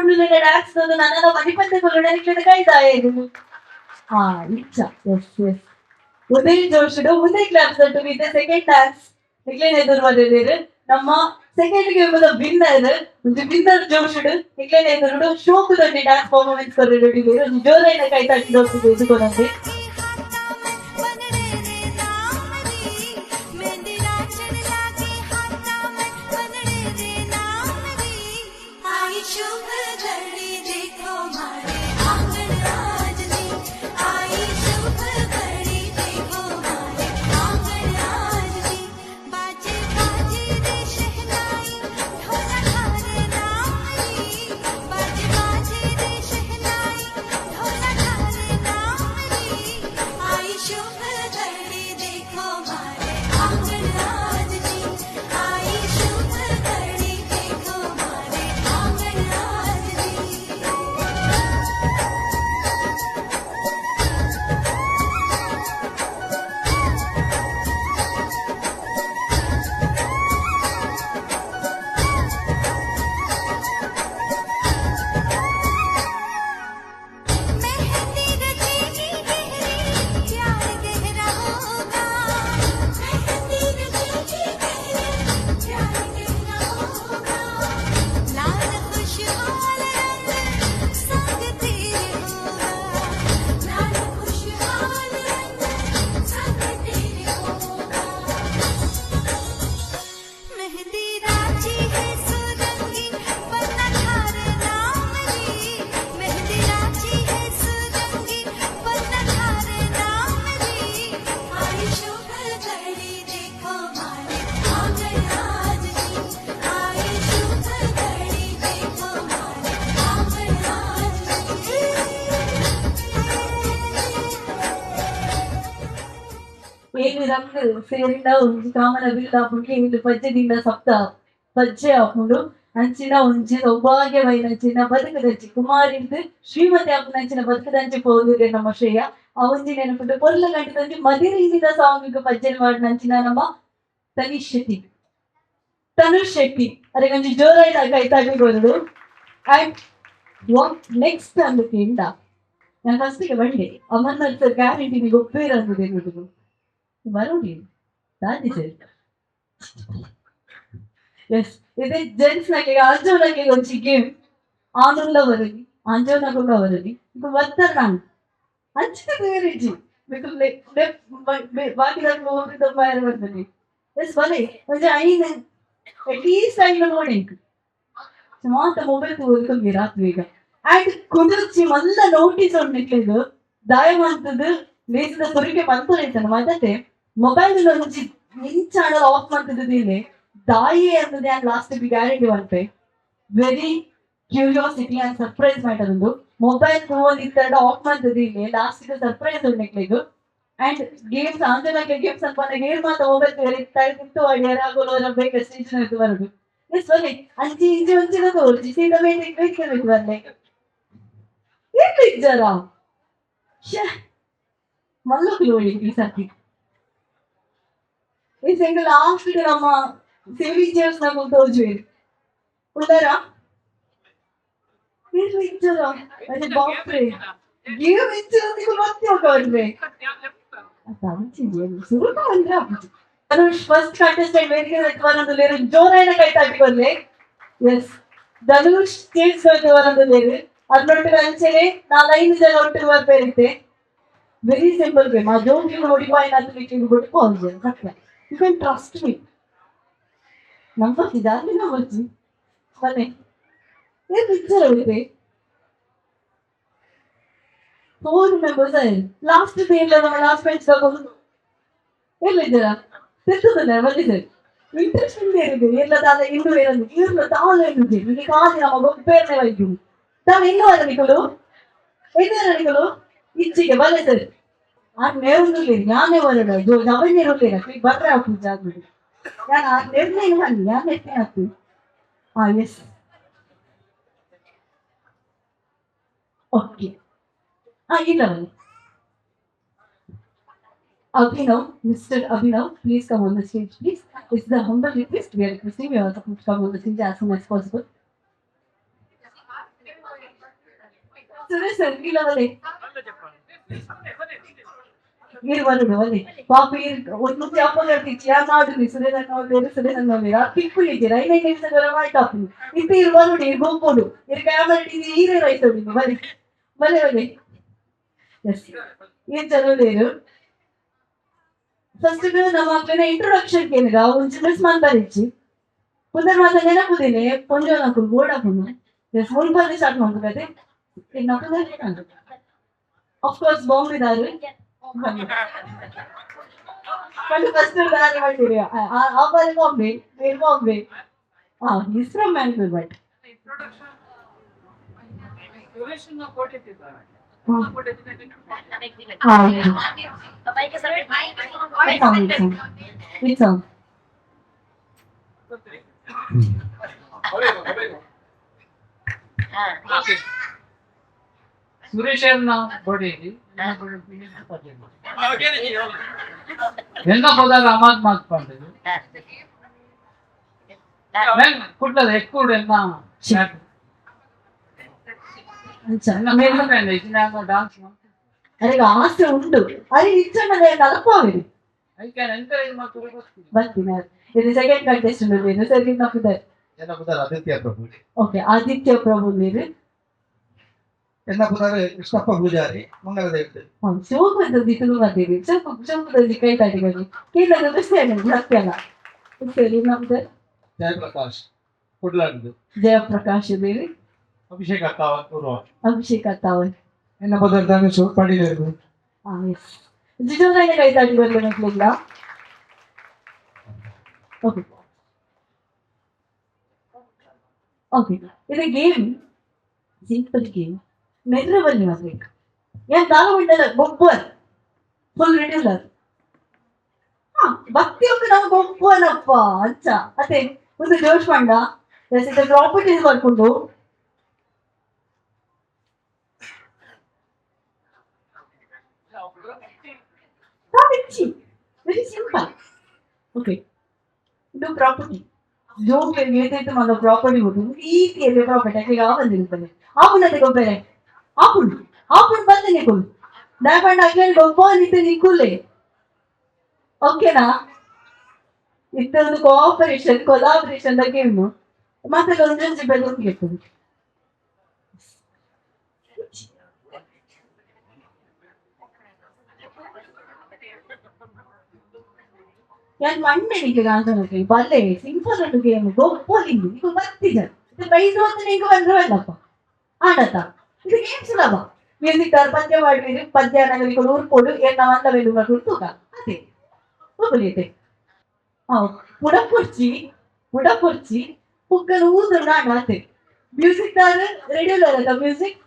ಮುಂದಿನ ಡ್ಯಾನ್ಸ್ ನನ್ನ ಮಣಿಪಂತೆ ಕೊಲ್ಲడానికి ಕಾಯ್ತಾಯಿದ್ದೀನಿ. ಇಚ್ಛಾ ಎಸ್ ಉದಯ್ ಜೋಶುಡು Uday class two with second dance ಇಕ್ಲೇನೆ ಎದುರು ಮಾಡಿದ್ದೀರಿ ನಮ್ಮ ಸೆಕೆಂಡ್ ಗೇಮ್ ವಿನ್ನರ್ ವಿನ್ನರ್ ಜೋಶುಡು ಇಕ್ಲೇನೆ ಎದುರು ಶೋಕದಲ್ಲಿ ಡ್ಯಾನ್ಸ್ ಪರ್ಫಾರ್ಮೆನ್ಸ್ ಕೊಟ್ಟಿದ್ದೀರಿ ಒಂದು ಜೋರಾಗಿ ಕೈ ತಟ್ಟಿ ಹೋಗ್ತಿದೆ ಇದುಕೊನಂತೆ ಏನು ರಂగు ಸೇರಿನ ಒಂಜಿ ಕಾಮನ ಬಿಲ್ದ ಆಪುಂಡು ಇಂದು ಪಜ್ಜೆದಿಂದ ಸಪ್ತ ಪಜ್ಜೆ ಆಪುಂಡು ಅಂಚಿನ ಒಂಜಿ ಸೌಭಾಗ್ಯವೈನಂಚಿನ ಬದುಕದಂಚಿ ಕುಮಾರಿಂದು ಶ್ರೀಮತಿ ಆಪುನಂಚಿನ ಬದುಕದಂಚಿ ಪೋದಿರೆ ನಮ್ಮ ಶ್ರೇಯ ಆ ಒಂಜಿ ನೆನಪುಂಡು ಕೊರ್ಲ ಗಂಟದಂಚಿ ಮದಿರಿಂದ ಸಾಂಗಿಗೆ ಪಜ್ಜೆ ಮಾಡಿನಂಚಿನ ನಮ್ಮ ತನುಷ್ ಶೆಟ್ಟಿ ಅದಕ್ಕೆ ಒಂಜಿ ಜೋರಾಗಿ ಕೈ ತಗೊಂಡು ಅಂಡ್ ನೆಕ್ಸ್ಟ್ ಅಂದಕ್ಕಿಂತ ನಾನು ಫಸ್ಟಿಗೆ ಬಂದೆ ಅಮರ್ನಾಥ್ ಸರ್ ಗ್ಯಾರಂಟಿ ನೀವು ಒಪ್ಪೇರಂತದೆ ಎನ್ನುವುದು ಬರೋಡಿ ದಾದಿ ಸರ್ ಎಸ್ ಇದೇ ಜೆಂಟ್ಸ್ ನಾಗೆ ಅಂಜೋನಾಗೆ ಒಂಜಿ ಗೇಮ್ ಆನುಲ್ಲ ವರದಿ ಅಂಜೋನಾಗುಲ್ಲ ವರದಿ ಇದು ಬರ್ತಾರೆ ನಾನು ಅಂಚಿನ ಬೇರೆಜಿ ಬಾಕಿ ನಾನು ಹೋಗಿದ್ದ ಬಾಯರ್ ಬರ್ತದೆ ಎಸ್ ಬಲೆ ಒಂಜಿ ಐದು ಅಟ್ಲೀಸ್ಟ್ ಐದು ನೋಡಿ ಮಾತ ಮೊಬೈಲ್ ಓದ್ಕೊಂಡು ರಾತ್ರಿ ಈಗ ಆಯ್ತು ಕುದುರ್ಚಿ ಮಲ್ಲ ನೋಟಿಸ್ ಉಂಡಿಕ್ಲಿದ್ದು ದಾಯ ಮಾಡ್ತದ್ದು ಲೇಸಿದ ಸುರಿಗೆ ಬಂತು ಮತ್ತೆ ಮೊಬೈಲ್ ಒಂಜಿ ಚಾನಲ್ ಆಫ್ ಮಾಡ್ತಿದ್ದಿಲ್ಲ ದಾಯಿ ಅನ್ನೋದು ಲಾಸ್ಟ್ ಗ್ಯಾರಂಟಿ ಬಂತೆ ವೆರಿ ಕ್ಯೂರಿಯಾಸಿಟಿ ಅಂಡ್ ಸರ್ಪ್ರೈಸ್ ಮಾಡೋದು ಮೊಬೈಲ್ ಒಂದು ಇತ್ತ ಆಫ್ ಮಾಡ್ತಿದ್ದಿಲ್ಲ ಲಾಸ್ಟ್ ಸರ್ಪ್ರೈಸ್ ಉಂಡಿಕ್ಲಿದ್ದು ಅಂಡ್ ಗೇಮ್ಸ್ ಆಂಜನಾಗೆ ಗೇಮ್ಸ್ ಅಂತ ಹೇರ್ ಮಾತ್ರ ಮೊಬೈಲ್ ತಿಂತು ಏರಾಗೋಲ್ಲ ಬೇಕು ಸ್ಟೇಷನ್ ಇದು ಬರೋದು ಎಸ್ ಬನ್ನಿ ಅಂಚಿ ಇಂಚಿ ಒಂಚಿನ ತೋರಿಸಿ ಸೀದಾ ಬೇಕಿರ್ಬೇಕು ಬಂದೆ ಏನ್ ಪಿಕ್ಚರ ಮಲ್ಲೋಗಿ ನೋಡಿ ಈ ಸರ್ತಿ ಈ ಸಿಂಗಲ್ ಲಾಸ್ಟ್ ನಮ್ಮ ಸೇವಿಂಗ್ ಚೇರ್ಸ್ ನಾವು ತೋರಿಸುವೆ ಉದಾರ ಏನ್ ಪಿಕ್ಚರ ಅದೇ ಬಾಪ್ರೆ ಗೇಮ್ ಪಿಕ್ಚರ್ ನೀವು ಮತ್ತೆ ಹೋಗ್ಬರ್ಬೇ ಧನುಷ್ ಫಸ್ಟ್ ಕಂಟೆಸ್ಟೆಂಟ್ ವೇದಿಕೆ ಎತ್ತುವರೊಂದು ಲೇರು ಜೋರಾಯಿನ ಕೈ ತಟ್ಟಿಕೊಂಡೆ ಎಸ್ ಧನುಷ್ ಸ್ಟೇಜ್ ಎತ್ತುವರೊಂದು ಲೇರು ಅದರೊಟ್ಟಿಗೆ ಅಂಚೆನೆ 4-5 ಜನ ಒಟ್ಟಿಗೆ ಬರ್ಬೇರಿತ್ತೆ ವೆರಿ ಸಿಂಪಲ್ ಗೇಮ್ ಆ ಜೋನ್ ನೋಡಿಪಾಯಿನ ಅದಕ್ಕೆ ಬಿಟ್ಕೊಂಡು you can trust me number ಇದಾದ್ರೆ ಬರ್ತೀನಿ ಬನ್ನಿ ಏನ್ ಪಿಕ್ಚರ್ ಹೋಗಿದೆ 4 members ಲಾಸ್ಟ್ ಇಲ್ಲ ನಮ್ಮ ಲಾಸ್ಟ್ ಬೆಂಚ್ ತಗೊಂಡು ಎಲ್ಲಿದ್ದೀರಾ ತಿರ್ತದಲ್ಲ ಬಂದಿದೆ ಇಂಟ್ರೆಸ್ಟಿಂಗ್ ಏನಿದೆ ಎಲ್ಲದಾದ ಇನ್ನೂ ಏನಂದ್ರೆ ಇರ್ಲ ತಾವಲ್ಲ ಏನಿದೆ ನಿಮಗೆ ಕಾಲಿ ನಮ್ಮ ಗೊಬ್ಬರನೇ ವೈದ್ಯು ತಾವು ಇನ್ನೂ ಅರಣಿಗಳು ಎದುರಣಿಗಳು ಇಚ್ಚಿಗೆ ಬಲೆ ಸರಿ ಆ ನೇರದಲ್ಲಿ ಯಾನೇ ಬರೋಣ ಅವನ್ನೇ ಇರಲಿಲ್ಲ ಬರ್ರೆ ಆಗ್ತದೆ ಜಾಗ್ಬಿಡಿ ನಾನು ಆ ನಿರ್ಣಯ ಬನ್ನಿ ಯಾರು ಎಷ್ಟೇ ಆಗ್ತದೆ ಎಸ್ ಓಕೆ ಇಲ್ಲ ಬನ್ನಿ Abhinav, Mr. Abhinav, please come on the stage, please. It's the humble request. We are requesting you all to come on the stage as soon as possible. Suresh sir ఇలా వలే మీరు వలే పాప ಒಂದು ಚಾಪಗಟ್ಟಿ ಚಾಮಾಡು ಸುರೇಶ್ ಅಣ್ಣ ಬೇರೆ ಸುರೇಶ್ ಅಣ್ಣ ಬೇರೆ ಪಿಕ್ಕು ಇದ್ದೀರಾ ಐನೇ ಕೆಲಸಗಳ ಮಾಡ್ತಾಪು ಇಂತ ಇರುವ ನೋಡಿ ಗೋಪೋಡು ಇರ್ ಕ್ಯಾಮರಾ ಹೀರೆ ರೈತ ಬಲೆ ಬಲೆ ಬಲೆ ಎಸ್ ಏನ್ ಚಲೋ లేరు ಫಸ್ಟ್ ನಮ್ಮ ಮಕ್ಕಳ ಇಂಟ್ರೊಡಕ್ಷನ್ ಕೇಳಿದ ಒಂದು ಮಿಸ್ ಮಾಡ್ತಾರಿಚ್ಚಿ ಪುನರ್ ಮಾತ ನೆನಪುದೇನೆ ಕೊಂಚ నాకు ಬೋರ್ಡ್ ಹಾಕೋಣ ಎಸ್ ಮುನ್ಪಲ್ಲಿ ಸ್ಟಾರ್ಟ್ ಮಾಡ್ಬೇಕದೆ ಇನ್ನೊಂದು ಆಫ್ ಕೋರ್ಸ್ ಬಾಂಬ್ ಇದಾರೆ ಕಣ್ಣು ಫಸ್ಟ್ ದಾರಿ ಮಾಡ್ತೀರಿ ಆ ಬಾರಿ Bombay Bombay is from Mangalore but Suresh ಅಣ್ಣ ಗೋಡೆಯಲ್ಲಿ ಎಂತ ಹೋದಾಗ ಅಮಾತ್ ಮಾಡ್ಕೊಂಡಿದ್ದು ಕುಟ್ಟದ ಎಕ್ಕೂಡು ಎಂತ డాన్స్ అరే ఆస్తి ఉండు అది ఇచ్చండి కలపాలి ఐ క్యాన్ ఎంకరేజ్ మా కురుకొస్తుంది ಬರ್ತೀನಿ ಇದು ಸೆಕೆಂಡ್ ಕಂಟೆಸ್ಟೆಂಟ್ మీరు second of the Aditya Prabhu okay Aditya Prabhu మీరు ಎನ್ನಪುತ್ತಾರೆ ಕೃಷ್ಣಪ್ಪ ಪೂಜಾರಿ ಮಂಗಲ ದೇವತೆ ಶಿವಕುಮಾರ ದಿಕ್ಕಲು ಬರ್ತೀವಿ ಶಿವಕುಮಾರ ಕೈ ತಾಟಿಗಳು ಕೇಳಿದ ಕ್ರಿಸ್ಟಿಯನ್ ಸತ್ಯಲ್ಲ ಸರಿ ನಮ್ದು ಜಯಪ್ರಕಾಶ್ ಕುಡ್ಲಾಡ್ದು ಜಯಪ್ರಕಾಶ್ ಬೇರೆ ಅಭಿಷೇಕ್ ಅತ್ತಾವ ಪೂರ್ವ ಅಭಿಷೇಕ್ ಅತ್ತಾವ ಎನ್ನಪುತ್ತಾರೆ ಧನುಷು ಪಡಿಲೇರು ಜಿಜೋದಾಗೆ ಕೈ ತಾಟಿ ಬರ್ಲಿಲ್ಲ ಓಕೆ ಓಕೆ ಇದು ಗೇಮ್ ಸಿಂಪಲ್ ಗೇಮ್ ಮೆಮೊರಬಲ್ ಆಗಬೇಕು ഞാൻ താഴെ വിട്ടത് ബൊബ്ബൻ ഫുൾ റെഡ്യൂലർ ಭಕ್ತಿಯೊಂದು ನಾವು ಬೊಬ್ಬನಪ್ಪ ಅಚ್ಚ ಅದೇ ಒಂದು ಜೋಶ್ ಮಾಡ ಪ್ರಾಪರ್ಟೀಸ್ ಬರ್ಕೊಂಡು ವೆರಿ ಸಿಂಪಲ್ ಓಕೆ ಇದು ಪ್ರಾಪರ್ಟಿ ಜೋಕೆ ಏತೈತೆ మన ಪ್ರಾಪರ್ಟಿ ಹೋಗುದು ಈಸಿಯಲ್ಲಿ ಪ್ರಾಪರ್ಟಿ ಈಗ ಬಂದಿರ್ತಾನೆ ಆಪುನತೆ ಗೊಬ್ಬರ ಆಪುನ್ ಬಂದೆ ನಿಕುಲ್ ದಯಪಂಡ ಅಗ್ಲೇನ್ ಗೊಬ್ಬ ನಿಂತೆ ನಿಕುಲೆ ಓಕೆನಾ ಇತ್ತೊಂದು ಕೊಲಾಬರೇಷನ್ ಗೇಮ್ ಮತ್ತೆ ಒಂದೊಂದು ಬೆಳಗ್ಗೆ ಇರ್ತದೆ ഞാൻ മണ്ണെനിക്ക് കാണിച്ചു പല്ലേ സിംപിൾ ഒരു ഗെയിം ഗൊപ്പോലിംഗ് എനിക്ക് ಬರ್ತಿದ್ದಾರೆ ಪ್ರೈಸ್ ಅಂತ ನಿಂಗೆ ಬಂದ್ರಲ್ಲಪ್ಪ ಆಡತ್ತ ಇದು ಗೇಮ್ ಸುಲಭ ಮ್ಯೂಸಿಕ್ ಪದ್ಯ ಮಾಡಿದ್ರೆ ಪದ್ಯ ನಗಲಿಗೆ ಊರ್ಕೊಡು ಏನ ಮಂದ ಬೆಲುಗ ತೂಕ ಅದೇ ಹೋಗಲಿದೆ ಪುಡಪುರ್ಚಿ ಪುಕ್ಕನ ಊದ್ರು ನಾನು ಅದೇ ಮ್ಯೂಸಿಕ್ ಟಾರ್ ರೆಡ್ಯೂಲರ್ ಅಲ್ಲ ಮ್ಯೂಸಿಕ್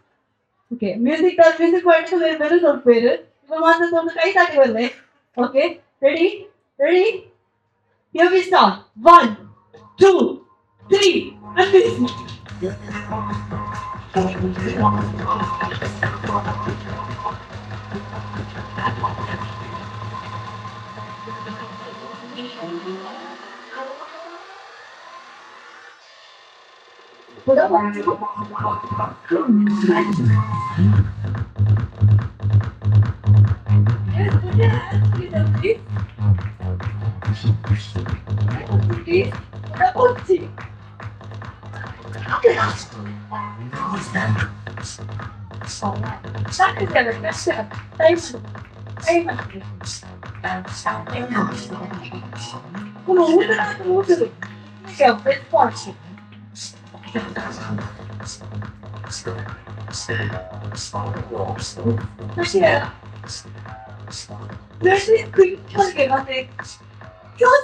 ಓಕೆ ಮ್ಯೂಸಿಕ್ ಟಾರ್ ಮ್ಯೂಸಿಕ್ ಮಾಡಿದ್ರೆ ಬೇರೆ ಬೇರೆ ಸ್ವಲ್ಪ ಬೇರೆ ಇವಾಗ ಮಾತ್ರ ಒಂದು ಕೈ ತಾಟಿ ಬಂದೆ okay ready Ready? Here we start. 1, 2, 3, and this.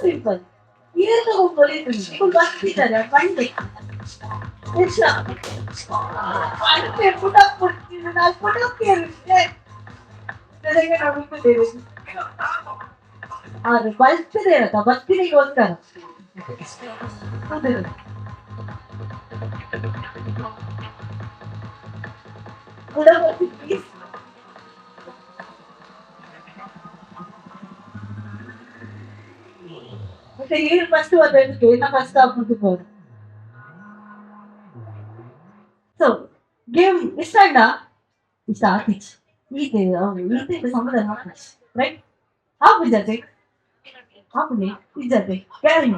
Simple. ಏನು ಹೋಗ್ಬೋದು ಬರ್ತಿದ್ದಾರೆ ಬಂದೆ ಪುಟ ಕೊಡ್ತೀನಿ ನಾನು ಪುಟ ಅದು ಬರ್ತದೆ ಅಂತ ಭಕ್ತಿನಿಗೋಸ್ಕರ ಮತ್ತೆ ಏನು ಫಸ್ಟ್ ಓದೋದಕ್ಕೆ ನಾ ಫಸ್ಟ್ ಆಗ್ಬಿಟ್ಟು ಸೊ ಗೇಮ್ ಇಷ್ಟ ಇಷ್ಟ ಆತಿಚ್ ಈತೆ ಈತೆ ಸಮಾಧಾನ ಹಾಕಿಚ್ ರೈಟ್ ಹಾಕು ಜತೆ ಹಾಕುನೆ ಇಜ್ಜತೆ ಕ್ಯಾರಿ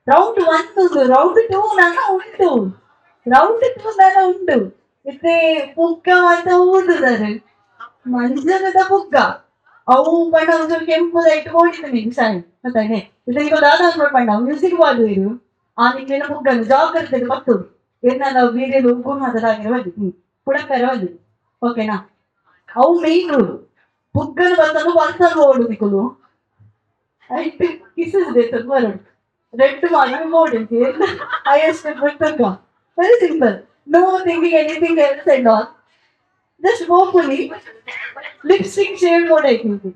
ರೌಂಡ್ 1 ರೌಂಡ್ 2 ನನ್ನ ಉಂಟು ರೌಂಡ್ 2 ನನ್ನ ಉಂಟು ಇತ್ತೆ ಪುಕ್ಕ ಅಂತ ಊದುದಾರೆ ಮಂಜನದ ಪುಕ್ಕ ಅವು ಬಣ್ಣ ಒಂದು ಕೆಂಪು ಇಟ್ಕೊಂಡಿದ್ದೀನಿ ಸರಿ ಗೊತ್ತಾನೆ ಇದೀಗ ದಾದಾಂದ್ರ ಬಣ್ಣ ಮ್ಯೂಸಿಕ್ ಮಾಡುವುದು ಆ ನಿಟ್ಟಿನ ಪುಕ್ಕನ್ನು ಜಾಗ್ರತೆ ಮತ್ತದು ಏನ ನಾವು ಬೇರೆ ಹೋಗು ಮಾತಾಡಾಗಿರಬಹುದು ಪುಡಕರವದು ಓಕೆನಾ ಅವು ಮೇನ್ ರೂಲ್ ಪುಕ್ಕನ್ನು ಬಂದನು ಬಂದನು ಓಡುದಿಕ್ಕಲು ಆಯ್ತು ಕಿಸಿದೆ ಬರೋದು ರೆಡ್ ಮಾಡಿ ಓಡಿಸಿ ಹೈಯೆಸ್ಟ್ ಬಿಟ್ಟುಕ very simple no thinking anything else and all just hopefully lipstick shade ಮಾಡಾಯ್ತು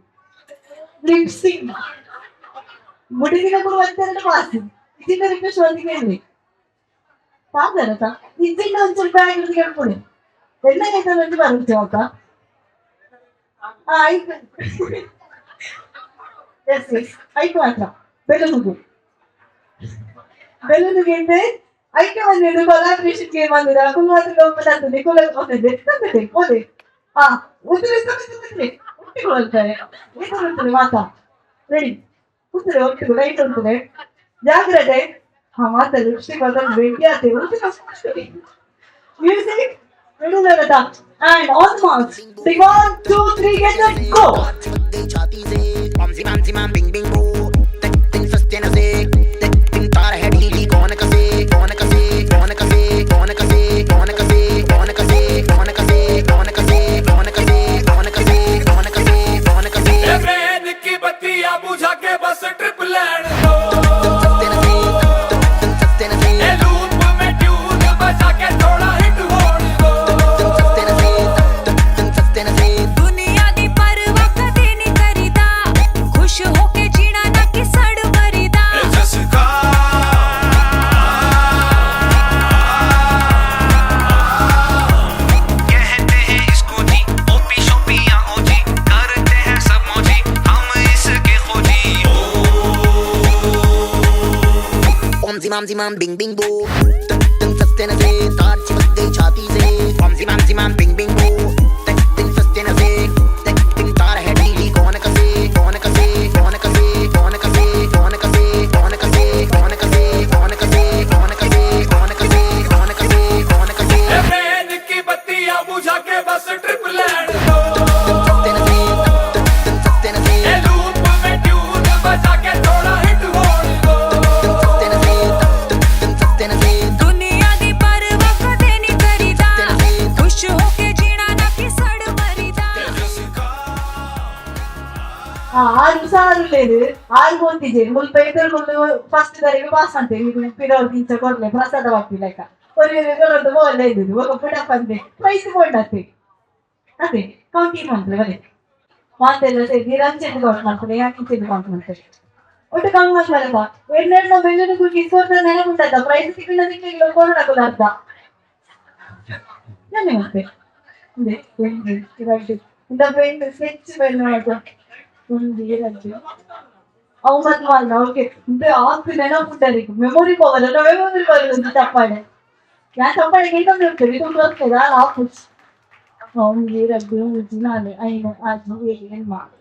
ಲಿಪ್ಸ್ಟಿಕ್ ಮುಡಿದಿನ ಕೂಡ ಒಂದೆರಡು ಮಾಸಿ ಇದನ್ನ ರಿಕ್ವೆಸ್ಟ್ ಒಂದಿಗೆ ಹೇಳಿ ಪಾದರತ ಇದನ್ನ ಒಂದು ಸ್ವಲ್ಪ ಆಗಿರೋದು ಹೇಳ್ಕೊಡಿ ಎಲ್ಲ ಆಯ್ತು ಬರುತ್ತೆ ಅಕ್ಕ ಆಯ್ತು ಎಸ್ ಎಸ್ ಆಯ್ತು ಮಾತ್ರ ಬೆಲೂನಿಗೆ ಅಂದ್ರೆ ಐಕೆ ಬಂದಿದ್ದು ಕೊಲಾಬ್ರೇಷನ್ಗೆ ಬಂದಿದೆ ಕುಲ್ವಾದ ಗೌಪದಾತು ನಿಕೋಲ ಓದಿದೆ ಓದಿ ಹಾ ಒಟ್ಟಿಕೊಳ್ತಾರೆ ಏನಾಗುತ್ತದೆ ಮಾತಾ ರೆಡಿ ಕೂತರೆ ಒಟ್ಟಿಗೆ ರೈಟ್ ಉಂಟದೆ ಜಾಗ್ರತೆ ಹಾ ಮಾತಾಡಿ ಲಿಪ್ಸ್ಟಿಕ್ ಬಂದ್ರೆ ಭೇಟಿ ಆಗ್ತೇವೆ ಮ್ಯೂಸಿಕ್ ರೆಡಿ ಆಗತ್ತಾ and on marks 1 2 3 get set go bing bing boo tek tin sustain se tek tin tar head hi कौन कसे कौन कसे कौन कसे कौन कसे कौन कसे कौन कसे कौन कसे कौन कसे कौन कसे कौन कसे कौन कसे कौन कसे ए ब्रेन की बत्तियां बुझा के बस ट्रिप लैंड दो ए लूप में ट्यून बजा के थोड़ा हिट होने दो दुनिया दी परवाह कदे नहीं करीदा खुश होके जीना ना कि सड़ मरीदा जसका कहते हैं इसको जी ओपी शोपी या ओजी करते हैं सब मोजी हम इसके खोजी ओम जी माम बिंग बिंग बो तन सस्ते न से तार चिपक गई छाती से ओम जी माम बिंग बिंग बो तन सस्ते न से तन तार है ढीली कौन कसे कौन कसे कौन कसे कौन कसे कौन कसे कौन कसे कौन कसे कौन कसे कौन कसे कौन कसे कौन कसे कौन कसे ए ब्रेन की बत्तियां बुझा के बस ट्रिप लैंड दो ए लूप में ट्यून बजा के थोड़ा हिट होने दो दुनिया दी परवाह कदे नहीं करीदा खुश होके जीना ना कि सड़ मरीदा ఆరు సార్లు లేదు ఆరు పొందించే ముప్పై ఇద్దరు ఫస్ట్ జరిగి పాస్ అంటే మీకు పిల్లలు తీర్చకూడలేదు ప్రసాద వాకి లేక కొన్ని పోలేదు ఒక పుడప్ అంతే ప్రైస్ పోండి అదే కౌంటింగ్ మంత్రి అదే ಮಾತೆಲ್ಲ ಸೇರಿ ರಂಚೆಂದು ಕೌಂಟ್ ಮಾಡ್ತಾರೆ ಯಾಕೆ ಇಂಚೆಂದು ಕೌಂಟ್ ಮಾಡ್ತಾರೆ ಒಟ್ಟು ಕಮ್ಮಿ ಮಾಡ್ತಾರಲ್ಲ ಎರಡೆರಡು ಬೆಂಗಳೂರು ಕುಕ್ಕಿ ಸೋತ್ರ ನೆನಪುಂಟದ ಪ್ರೈಸ್ ಸಿಕ್ಕಿಲ್ಲ ಕೊರೋನಾಕ್ಕೂ ಅರ್ಧ ನಾನೇ ಮತ್ತೆ ಇಂದ ಫ್ರೆಂಡ್ ಸ್ಕೆಚ್ ಬೆಲ್ ಮಾಡುವ ಒಂದು ಎರಡು ಅವು ಮತ್ತೆ ಮಾಡ ಅವ್ರಿಗೆ ಇಂದ ಆಸ್ತಿ ನೆನಪುಂಟದೆ ಮೆಮೊರಿ ಪವರ್ ಅಲ್ಲ ಮೆಮೊರಿ ಪವರ್ ಒಂದು ತಪ್ಪಾಡೆ ಯಾ ತಪ್ಪಾಡಿಗೆ ಇನ್ನೊಂದು ಇರ್ತದೆ ಇದೊಂದು ಹೋಗ್ತದೆ ಅಲ್ಲ ಆಫೀಸ್ ಅವ್ನಿಗೆ ಎರಡು ನಾನು ಐನು ಅದು ಏನು ಮಾಡಿ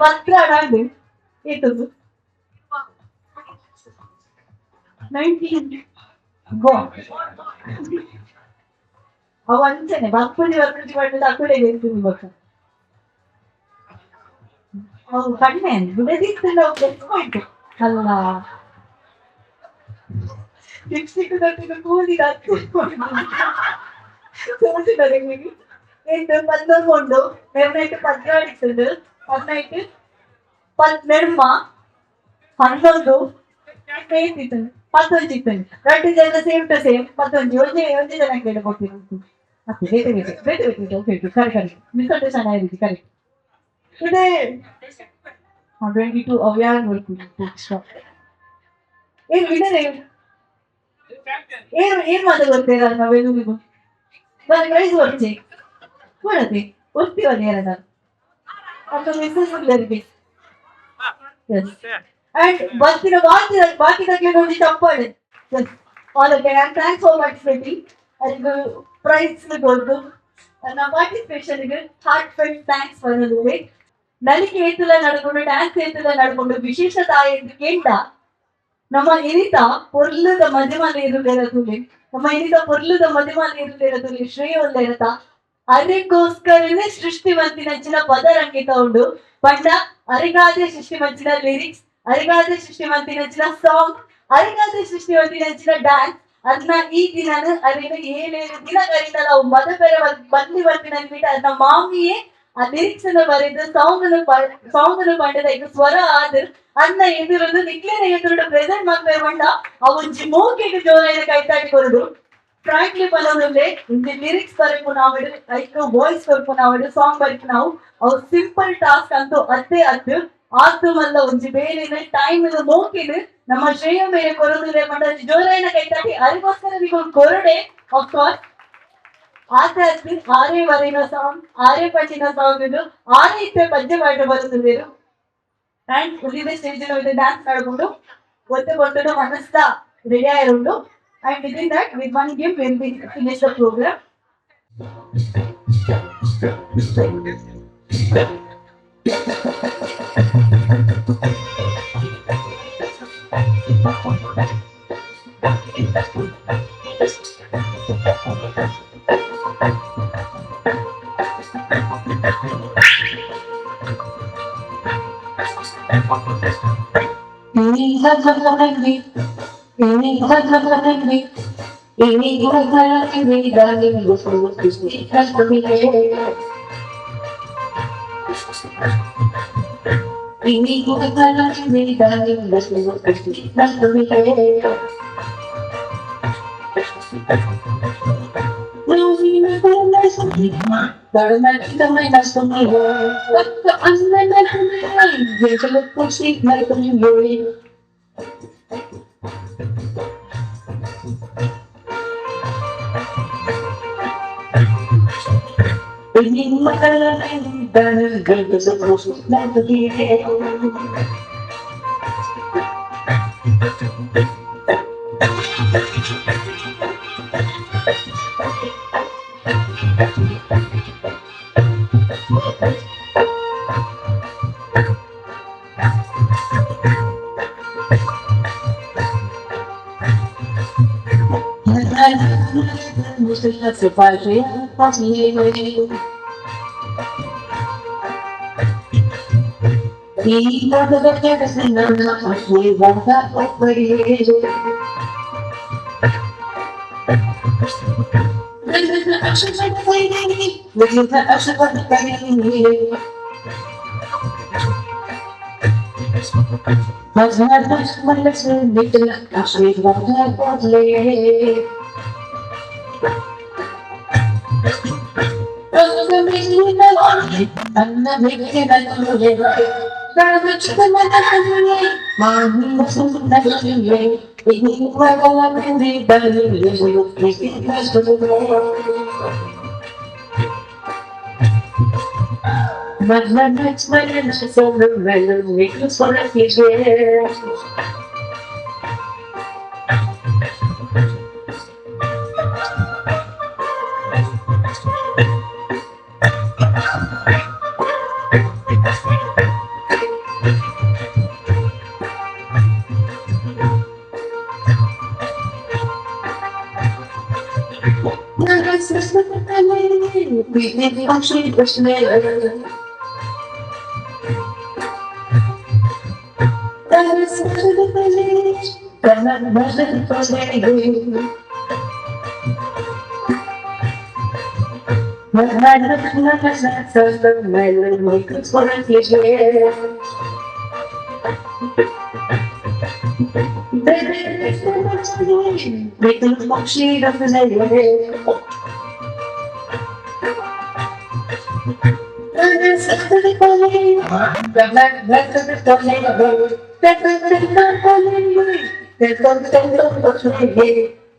ಪತ್ರ ಆಡಾಡಿ ಇತ್ತು 19 ಗೋ ಅವ ಅಂಚನೆ ಬಪ್ಪುಳಿ ವರ್ಕಿ ಮಾಡಿದ ಅಕ್ಕಡೆ ಹೇಳ್ತೀನಿ ಇವಾಗ ಅವು ಕಡಿಮೆ ಬಿಡದಿತ್ತು ನಾವು ಬೆಳೆಸ್ಕೊಯ್ತು ಅಲ್ಲ ಲಿಪ್ಸ್ಟಿಕ್ ತಟ್ಟಿಗೆ ಕೂದಿಗೆ ತೋರಿಸಿದ್ದಾರೆ ನಿಮಗೆ ಎಂಟು 11 ಎರಡನೇಟು 16 11 12 11 ಹೇಳ್ತಿದ್ದಾನೆ 11 ಇದ್ದಾನೆ ಎರಡು ಜನ ಸೇಮ್ ಟು ಸೇಮ್ 11 ಒಂದೇ ಜನ ಕೇಳಿ ಕೊಟ್ಟಿರೋದು ಮತ್ತೆ ಬೇಟೆ ಕರೆಕ್ಟ್ ಮಿಸ್ಅಂಡರ್ಸ್ಟ್ಯಾಂಡ್ ಆಗಿದೆ ಕರೆಕ್ಟ್ ಇದೇ 22 ಅವ್ಯಾನ್ ವರ್ಕ್ ಏನು ಇದ್ದಾರೆ ಏನ್ ಮಾತಾಡ್ತೀರ ನಾವೇನು ಬರೀ ಪ್ರೈಸ್ ಬರ್ಚೆ ಕೊಡತ್ತೆ ಒತ್ತೀವಲ್ಲ ಯಾರನ್ನ ಅಂತ ಮೆಸೇಜ್ ಎಲ್ಲರಿಗೆ ಅಂಡ್ ಬಾಕಿ ತಗ್ಲಿ ನೋಡಿ ತಪ್ಪಾಳೆ all again. And thanks for participating. And prize ಕೊಡ್ತು ನಮ್ಮ ಪಾರ್ಟಿಸಿಪೇಷನ್ಗೆ ಹಾರ್ಟ್ ಫೆಲ್ಟ್ ಥ್ಯಾಂಕ್ಸ್ ಬಂದಿದೆ. ನಲಿಕೆ ಏತುಲ ನಡ್ಕೊಂಡು ಡ್ಯಾನ್ಸ್ ಏತುಲ ನಡ್ಕೊಂಡು ವಿಶೇಷತೆ ಎಂದು ಕೇಂಡ ನಮ್ಮ ಇನಿತ ಪೊರ್ಲುದ ಮಧ್ಯಮಲ್ಲಿ ಇರುತ್ತಿರಲಿ ನಮ್ಮ ಇನಿತ ಪೊರ್ಲುದ ಮಧ್ಯಮಲ್ಲಿ ಇರುತ್ತಿರಲಿ ಶ್ರೇಯ ಒಂದಿರತ ಅದಕ್ಕೋಸ್ಕರನೇ ಸೃಷ್ಟಿ ಮಂಚಿನ ಪದರಂಗಿತ ಉಂಡು ಪಂಡ ಅರಿಗಾದೆ ಸೃಷ್ಟಿ ಮಂಚಿನ ಲಿರಿಕ್ಸ್ ಅರಿಗಾದೆ ಸೃಷ್ಟಿ ಮಂಚಿನ ಸಾಂಗ್ ಅರಿಗಾದೆ ಸೃಷ್ಟಿ ಮಂಚಿನ ಡ್ಯಾನ್ಸ್ ಅದನ್ನ ಈ ದಿನ ಅರಿನ ಏನೇನು ದಿನ ಕರೀತಲ್ಲ ಅವು ಮದ ಬೇರೆ ಬಂದಿ ಬರ್ತೀನಿ ಅಂದ್ಬಿಟ್ಟು ಅದನ್ನ ಮಾಮಿಯೇ ಆ ಲಿರಿಕ್ಸ್ ಅನ್ನು ಬರೆದು ಸಾಂಗ್ ಪಂಡದ ಈಗ ಸ್ವರ ಆದ್ರು ಅದನ್ನ ಎದುರದು ನಿಕ್ಲೇನ ಎದುರು ಪ್ರೆಸೆಂಟ್ ಮಾಡ್ತಾರೆ ಬಂಡ ಅವೊಂಜಿ ಮೂಕೆಗೆ ಜೋರಾಗಿ ಕೈತಾಡಿ ಕೊರಡು ಫ್ರಾಂಕ್ಲಿ ಪಲವೇ ಇಂದು ಲಿರಿಕ್ಸ್ ಬರಕು ನಾವು ಲೈಕ್ ವಾಯ್ಸ್ ಬರಕು ನಾವು ಸಾಂಗ್ ಬರಕು ನಾವು ಅವು ಸಿಂಪಲ್ ಟಾಸ್ಕ್ ಅಂತೂ ಅದೇ ಅದ್ದು ಆತು ಮಲ್ಲ ಒಂಜಿ ಬೇರೆ ಟೈಮ್ ಮೂಕಿದು ನಮ್ಮ ಶ್ರೇಯ ಮೇಲೆ ಕೊರಡು ಮಂಡ ಜೋರಾಯಿನ ಕೈತಾಡಿ ಅದಕ್ಕೋಸ್ಕರ ನೀವು ಕೊರಡೆ ಆಫ್ಕೋರ್ಸ್ ಆಸೆ ಆರೇ ವರಿನ ಸಾಂಗ್ ಆರೇ ಪಟ್ಟಿನ ಸಾಂಗ್ ಇದು ಆರೇ ಇತ್ತೆ ಪದ್ಯ ಪಾಠ ಬರುತ್ತದೆ ಅಂಡ್ ಉಳಿದ ಸ್ಟೇಜ್ ಡ್ಯಾನ್ಸ್ ಆಡ್ಕೊಂಡು ಒತ್ತೆ ಕೊಟ್ಟು ಮನಸ್ತಾ ರೆಡಿ ಆಗಿರುಂಡು and within that with one gift will be finish the programme.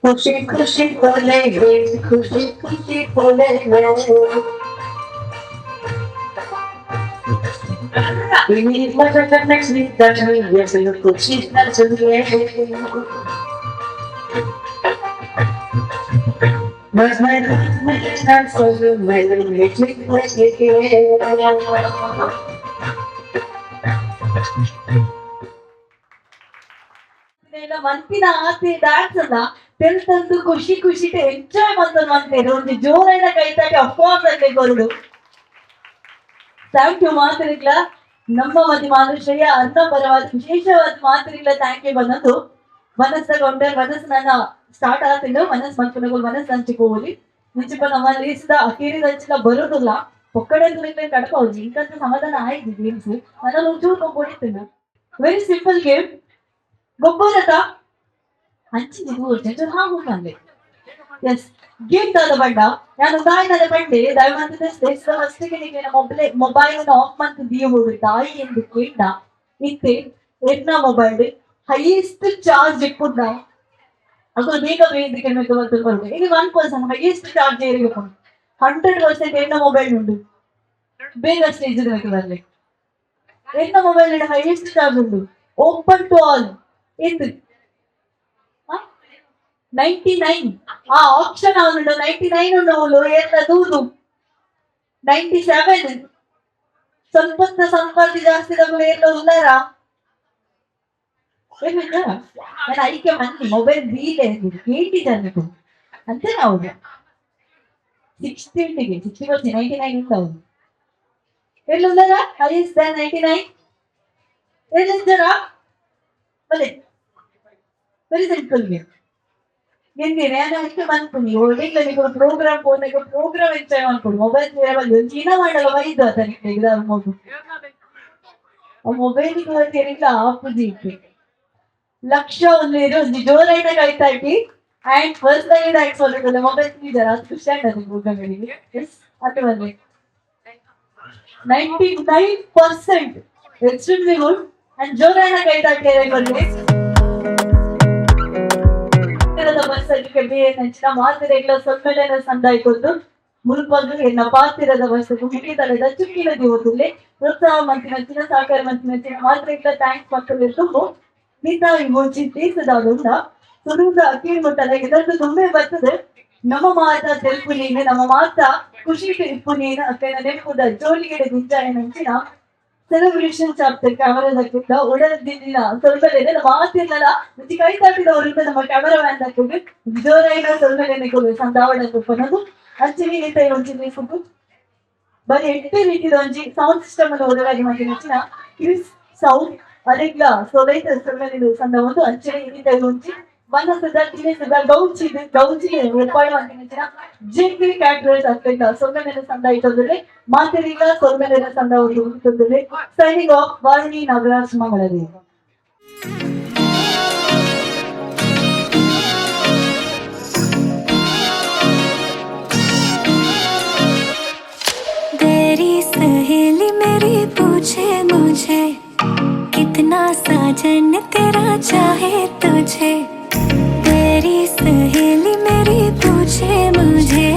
खुशी खुशी बोलेंगे खुशी खुशी बोलेंगे We need more than next week that we yes we खुशी ಇಲ್ಲ ಮನ್ಸಿನ ಆಸೆ ಡ್ಯಾನ್ಸ್ ಅಲ್ಲ ತೆಲ್ತಂದು ಖುಷಿ ಖುಷಿ ಎಂಜಾಯ್ ಮಾಡ್ತಾರೆ ಅಂತೇಳಿ ಒಂದು ಜೋರಾದ ಕೈತಾಗಿ ಅಫ್ಕೋರ್ಸ್ ಅಲ್ಲಿ ಬರುದು ಥ್ಯಾಂಕ್ ಯು ಮಾತರಿಗ್ಲ ನಮ್ಮ ಮದಿ ಮಾನುಶ್ರಯ ಅನ್ನ ಪರವಾದ ವಿಶೇಷವಾದ ಮಾತರಿಗ್ಲ ಥ್ಯಾಂಕ್ ಯು ಬಂದದ್ದು ಮನಸ್ಸಾಗೊಂಡ್ರೆ ಮನಸ್ಸು ನನ್ನ ಸ್ಟಾರ್ಟ್ ಆಗ್ತಿದ್ದು ಮನಸ್ಸು ಮಲ್ಕೊಂಡು ಮನಸ್ಸು ಹಂಚಿಕೋಲಿ ಮುಂಚಿಪ ನಮ್ಮ ಲೀಸ್ದ ಅಕೇರಿದ ಹಂಚಿಕ ಬರೋದಿಲ್ಲ ಒಕ್ಕಡೆ ಕಡ್ಕೋದು ಇಂಕಂತ ಸಮಾಧಾನ ಆಯ್ತು ಗೇಮ್ಸ್ ನಾನು ಒಂಚೂರು ಕೊಡಿತೀನಿ ವೆರಿ ಸಿಂಪಲ್ ಗೇಮ್ ಗೊಬ್ಬರದ ಹಂಚಿನ ಹಾಗು ಬಂದೆ ಎಸ್ ಗೇಮ್ ದಾದ ಬಂಡ ನಾನು ದಾಯಿನದ ಬಂಡೆ ದಯವಂತ ಫಸ್ಟಿಗೆ ನಿಮಗೆ ಮೊಬೈಲ್ ಆಫ್ ಮಂತ್ ದಿಯಬಹುದು ದಾಯಿ ಎಂದು ಕೇಂಡ ಇತ್ತೆ ಎನ್ನ ಮೊಬೈಲ್ ಹೈಯೆಸ್ಟ್ ಚಾರ್ಜ್ ಇಟ್ಕೊಂಡ ಅದು ಬೇಗ ಬೇಗ ಬರ್ತದೆ ಈಗ 1% ಹೈಯೆಸ್ಟ್ ಚಾರ್ಜ್ ಏರಿಬೇಕು 100% ಎನ್ನ ಮೊಬೈಲ್ ಉಂಟು ಬೇಗ ಸ್ಟೇಜ್ ಬರಲಿ ಎನ್ನ ಮೊಬೈಲ್ ಹೈಯೆಸ್ಟ್ ಚಾರ್ಜ್ ಉಂಟು ಓಪನ್ ಟು ಆಲ್ ಎಂದು 99 ಆ ಆಪ್ಷನ್ ಅವನುಂಟು 99 ಉಂಡು ಎಲ್ಲ ದೂದು 97 ಸ್ವಲ್ಪ ಸಂಪರ್ಕ ಜಾಸ್ತಿ ತಗೊಳ್ಳಿ ಎಲ್ಲ ಉಳ್ಳಾರ ನಾನು ಐಕೆ ಮಂದಿ ಮೊಬೈಲ್ ರೀಲೇ ಕೇಳಿದ್ದಾನೆ ಅಂತ ನಾವು 60 99 ಉಂಟು ಅವನು ಎಲ್ಲ ಉಳ್ಳಾರ ಹೈಯೆಸ್ಟ್ 99 ಎಲ್ಲ ಜರ ಬಲೆ ವೆರಿ ಸಿಂಪಲ್ ಗೇಮ್ ನಿನ್ಗೆ ಅದಕ್ಕೆ ಬಂದ್ಕೊಂಡು ಒಳ್ಳೆ ನೀವು ಪ್ರೋಗ್ರಾಮ್ ಹೋದಾಗ ಪ್ರೋಗ್ರಾಮ್ ಎಂಜಾಯ್ ಮಾಡ್ಕೊಂಡು ಮೊಬೈಲ್ ಬಂದು ಚೀನ ಮಾಡಲ್ಲ ಬೈದು ಅದಕ್ಕೆ ಎಕ್ಸಾಮ್ ಹೋಗು ಆ ಮೊಬೈಲಿಗೆ ಏನಿಲ್ಲ ಆಪುಜಿ ಇತ್ತು ಲಕ್ಷ ಒಂದು ಜೋರಾಯಿನ ಕಾಯ್ತಾ ಇಟ್ಟಿ ಆ್ಯಂಡ್ ಫಸ್ಟ್ ಲೈನ್ ಆ್ಯಕ್ಟ್ ಹೊರಗಡೆ ಮೊಬೈಲ್ ಇದ್ದಾರೆ ಅದು ಖುಷಿ ಆಗ್ತದೆ ಪ್ರೋಗ್ರಾಮ್ಗಳಿಗೆ ಎಸ್ ಅದು ಬಂದ್ರೆ 99% ಎಕ್ಸ್ಟ್ರೀಮ್ಲಿ ಗುಡ್ ಆ್ಯಂಡ್ ಜೋರಾಯಿನ ಕಾಯ್ತಾ ಇಟ್ಟಿದ್ದಾರೆ ಬಂದ್ರೆ ಬಸ್ಸಲ್ಲಿ ನೆಚ್ಚಿನ ಮಾತಿರೆಗಳ ಸಮ್ಮೇಳನ ಸಂದಾಯಿಕೊಂಡು ಮುಲ್ಪಂದು ಎನ್ನ ಪಾತಿರದ ಬಸ್ಸು ಮುಗಿದಲ್ಲದ ಚುಕ್ಕಿನ ದಿವಸದಲ್ಲಿ ಪ್ರೋತ್ಸಾಹ ಮಂತ್ರಿನಚ್ಚಿನ ಸಹಕಾರ ಮಂತ್ರಿನಚ್ಚಿನ ಮಾತಿರೆಗಳ ಥ್ಯಾಂಕ್ಸ್ ಮಕ್ಕಳು ತುಂಬ ನಿಂತ ಮುಂಚಿ ತೀರ್ಸದಾದ್ರಿಂದ ಸುರುದ ಅಕ್ಕಿ ಮುಟ್ಟಲ್ಲ ಇದನ್ನು ತುಂಬೆ ಬರ್ತದೆ ನಮ್ಮ ಮಾತ ತೆಲುಗು ನೀನು ನಮ್ಮ ಮಾತ ಖುಷಿ ಇಪ್ಪು ನೀನು ಅಕ್ಕನ ನೆನಪುದ ಜೋಲಿಗೆಡೆ ಗುಂಜಾಯ ನಂಚಿನ ಸೆಲೆಬ್ರೇಷನ್ ಚಾಪ್ಟರ್ ಕ್ಯಾಮರಾದಕ್ಕಿಂತ ಉಡದಿನ ಸೊಲ್ಮೆಲೆ ಮಾತಿಲ್ಲ ಮುಂಚೆ ಕೈ ತಾಟಿದವರಿಂದ ನಮ್ಮ ಕ್ಯಾಮರಾ ಮ್ಯಾನ್ ಹಾಕಿದ್ರೆ ಜೋರಾಯಿನ ಸೊಲ್ಮೆಲೆ ಸಂದಾವಣ ಅನ್ನೋದು ಅಂಚನೆ ನಿಂತ ಒಂಚಿ ಫುಡ್ ಬರೀ 8 ರೀತಿಯ ಒಂಜಿ ಸೌಂಡ್ ಸಿಸ್ಟಮ್ ಅನ್ನು ಒದಗಾಗಿ ಮಾಡಿ ನಚ್ಚಿನ ಕ್ರಿಸ್ ಸೌಂಡ್ ಅದೆಲ್ಲ ಸೊಲೈತ ಸೊಲ್ಮೆಲೆ ಸಂದಾವೊಂದು ಅಂಚನೆ ನಿಂತ ಒಂಚಿ ಮನಸ್ಸದ ಗೌಜಿ ರೂಪಾಯಿ ಮಾಡಿ ನಚ್ಚಿನ ಜೆಪಿ ಕ್ಯಾಟ್ರಸ್ ಅಷ್ಟೆಲ್ಲ ಸೊಲ್ಮೆಲೆ ಸಂದ ಇಟ್ಟೋದ್ರೆ ಮಾತೆರಿಗ ಸೊಲ್ಮೆಲೆ ಸಂದ ಒಂದು ಇಟ್ಟೋದ್ರೆ ಸೈನಿಂಗ್ ಆಫ್ ವಾಹಿನಿ ನಗರಾಜ್ ಮಂಗಳದೇವಿ तेरी सहेली मेरी पूछे मुझे कितना साजन तेरा चाहे तुझे तेरी सहेली मेरी पूछे मुझे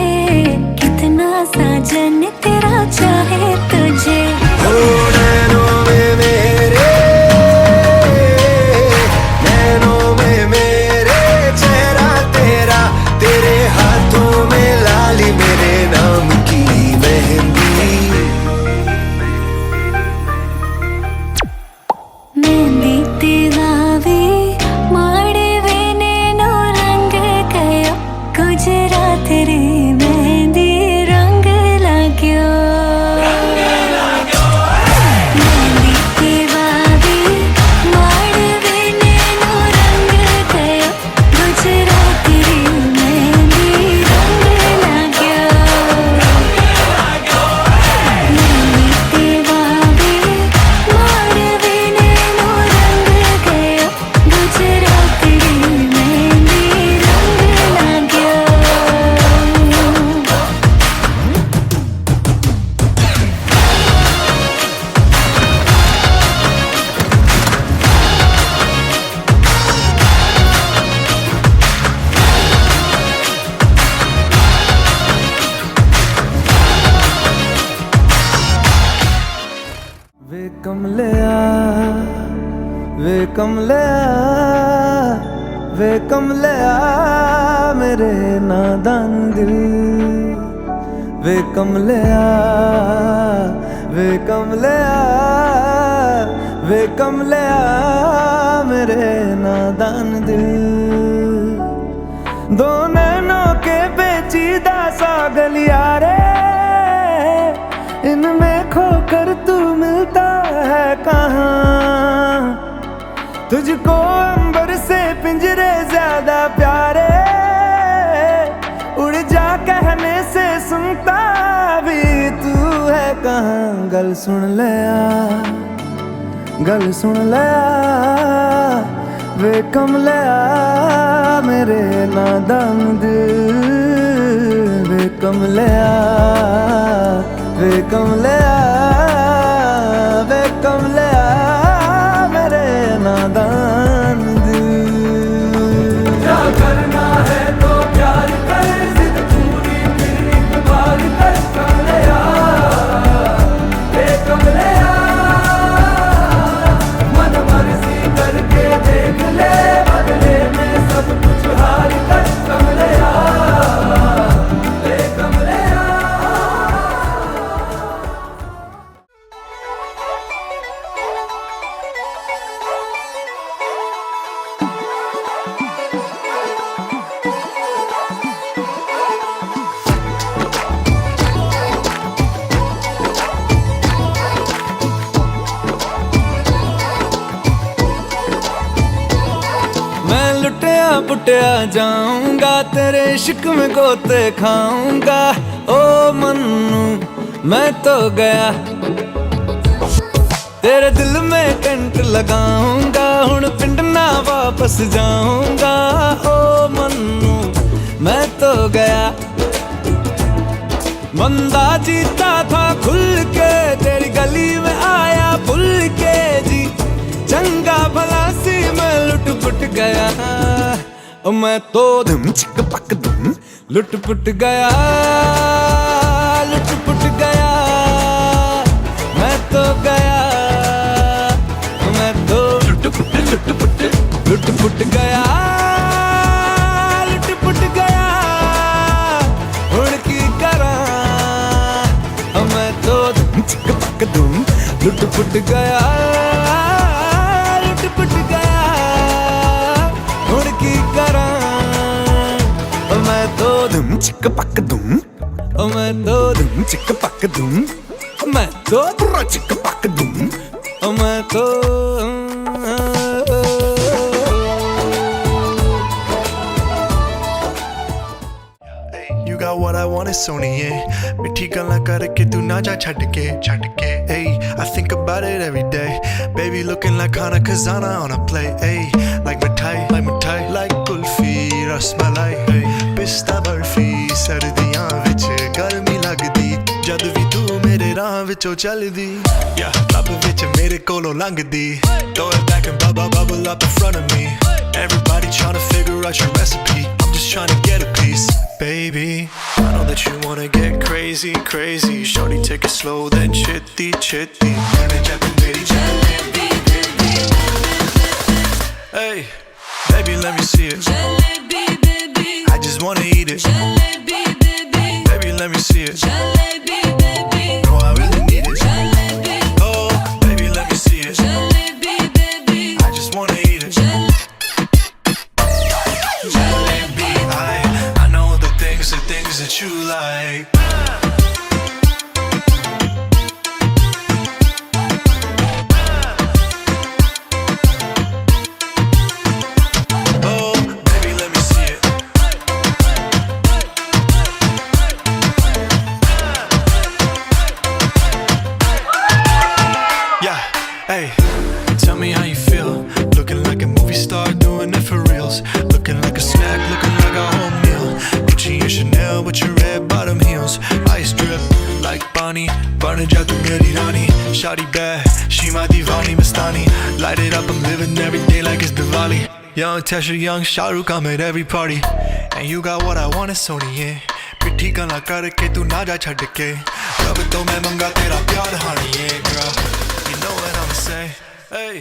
कितना साजन तेरा चाहे तुझे नैनों में मेरे चेहरा तेरा तेरे हाथों में लाली मेरे नाम की मेहंदी मेहंदी तेरावी माड़वे नेनो रंग गयो गुजरात रे मेहंदी रंग लाग्यो मेहंदी तेरावी माड़वे नेनो रंग गयो गुजरात रे मेहंदी रंग लाग्यो मेहंदी तेरावी माड़वे नेनो रंग गयो गुजरात रे मेहंदी रंग लाग्यो वे कमलिया वे कमलिया वे कमलिया मेरे नादान दिल वे कमलिया वे कमलिया वे कमलिया मेरे नादान दिल दो नैनों के पेचीदा सा गलियारे इनमें खोकर तू मिलता है कहाँ तुझको अंबर से पिंजरे ज्यादा प्यारे उड़ जा कहने से सुनता भी तू है कहाँ गल सुन लिया वे कमलिया मेरे नादान दिल वे कमलिया वे कमलिया वे कमलिया मेरे नादान दिल क्या करना है तो प्यार कर जिद पूरी फिर एक बार कर कमलिया वे कमलिया मन मर्जी करके देख ले बदले में सब कुछ हार कर कमलिया वे कमलिया मैं लुटिया पुटिया जाऊंगा तेरे इश्क में गोते खाऊंगा ओ मन्नू मैं तो गया तेरे दिल में कंट लगाऊंगा हुण पिंड ना वापस जाऊंगा ओ मन्नू मैं तो गया बंदा जीता था खुल के तेरी गली में आया भूल के जी चंगा भला सी मैं लुट पुट गया ओ मैं तो धम चिक पक धम लुट पुट गया लुट पुट गया मैं तो गया मैं तो लुट पुट गया लुट पुट गया हुण की करा मैं तो धम चिक पक धम लुट पुट गया लुट पुट गया हुण की करा मैं तो धम चिक पक धुम मैं तो धम चिक पक धुम मैं तो बुरा चिक पक धुम मैं तो You got what I want is Sony, मिठी गल्लां करके तू ना जा छड़ के Ay, I think about it every day Baby looking like Hana Kazana on a play Ay, like mithai like kulfi rasmalai pista barfi sardiyan vich garmi lagdi jad vi tu mere raah vichon chaldi yeah club vich mere kolo langdi throw it back and bubble up in front of me everybody trying to figure out your recipe I'm just trying to get a piece baby I know that you wanna get crazy shorty take it slow then chitty hey baby let me see it jalebi baby I just wanna eat it jalebi baby baby let me see it jalebi baby oh I really need it jalebi oh baby let me see it jalebi baby I just wanna eat it jalebi I know the things that you like Hey, tell me how you feel. Looking like a movie star, doing it for reals. Looking like a snack, looking like a whole meal. Gucci and Chanel with your red bottom heels. Ice drip like Bonnie, burning out the meri rani. Shawty bad, she my divani Mastani. Light it up, I'm living every day like it's Diwali. Young Tesha, young Shah Rukh, I'm at every party. And you got what I want, it's Sony, yeah. मिठी गल्लां करके तू ना जा छड़ के रब तो मैं मंगा तेरा प्यार हानी, yeah, girl. You know what I'ma say, hey.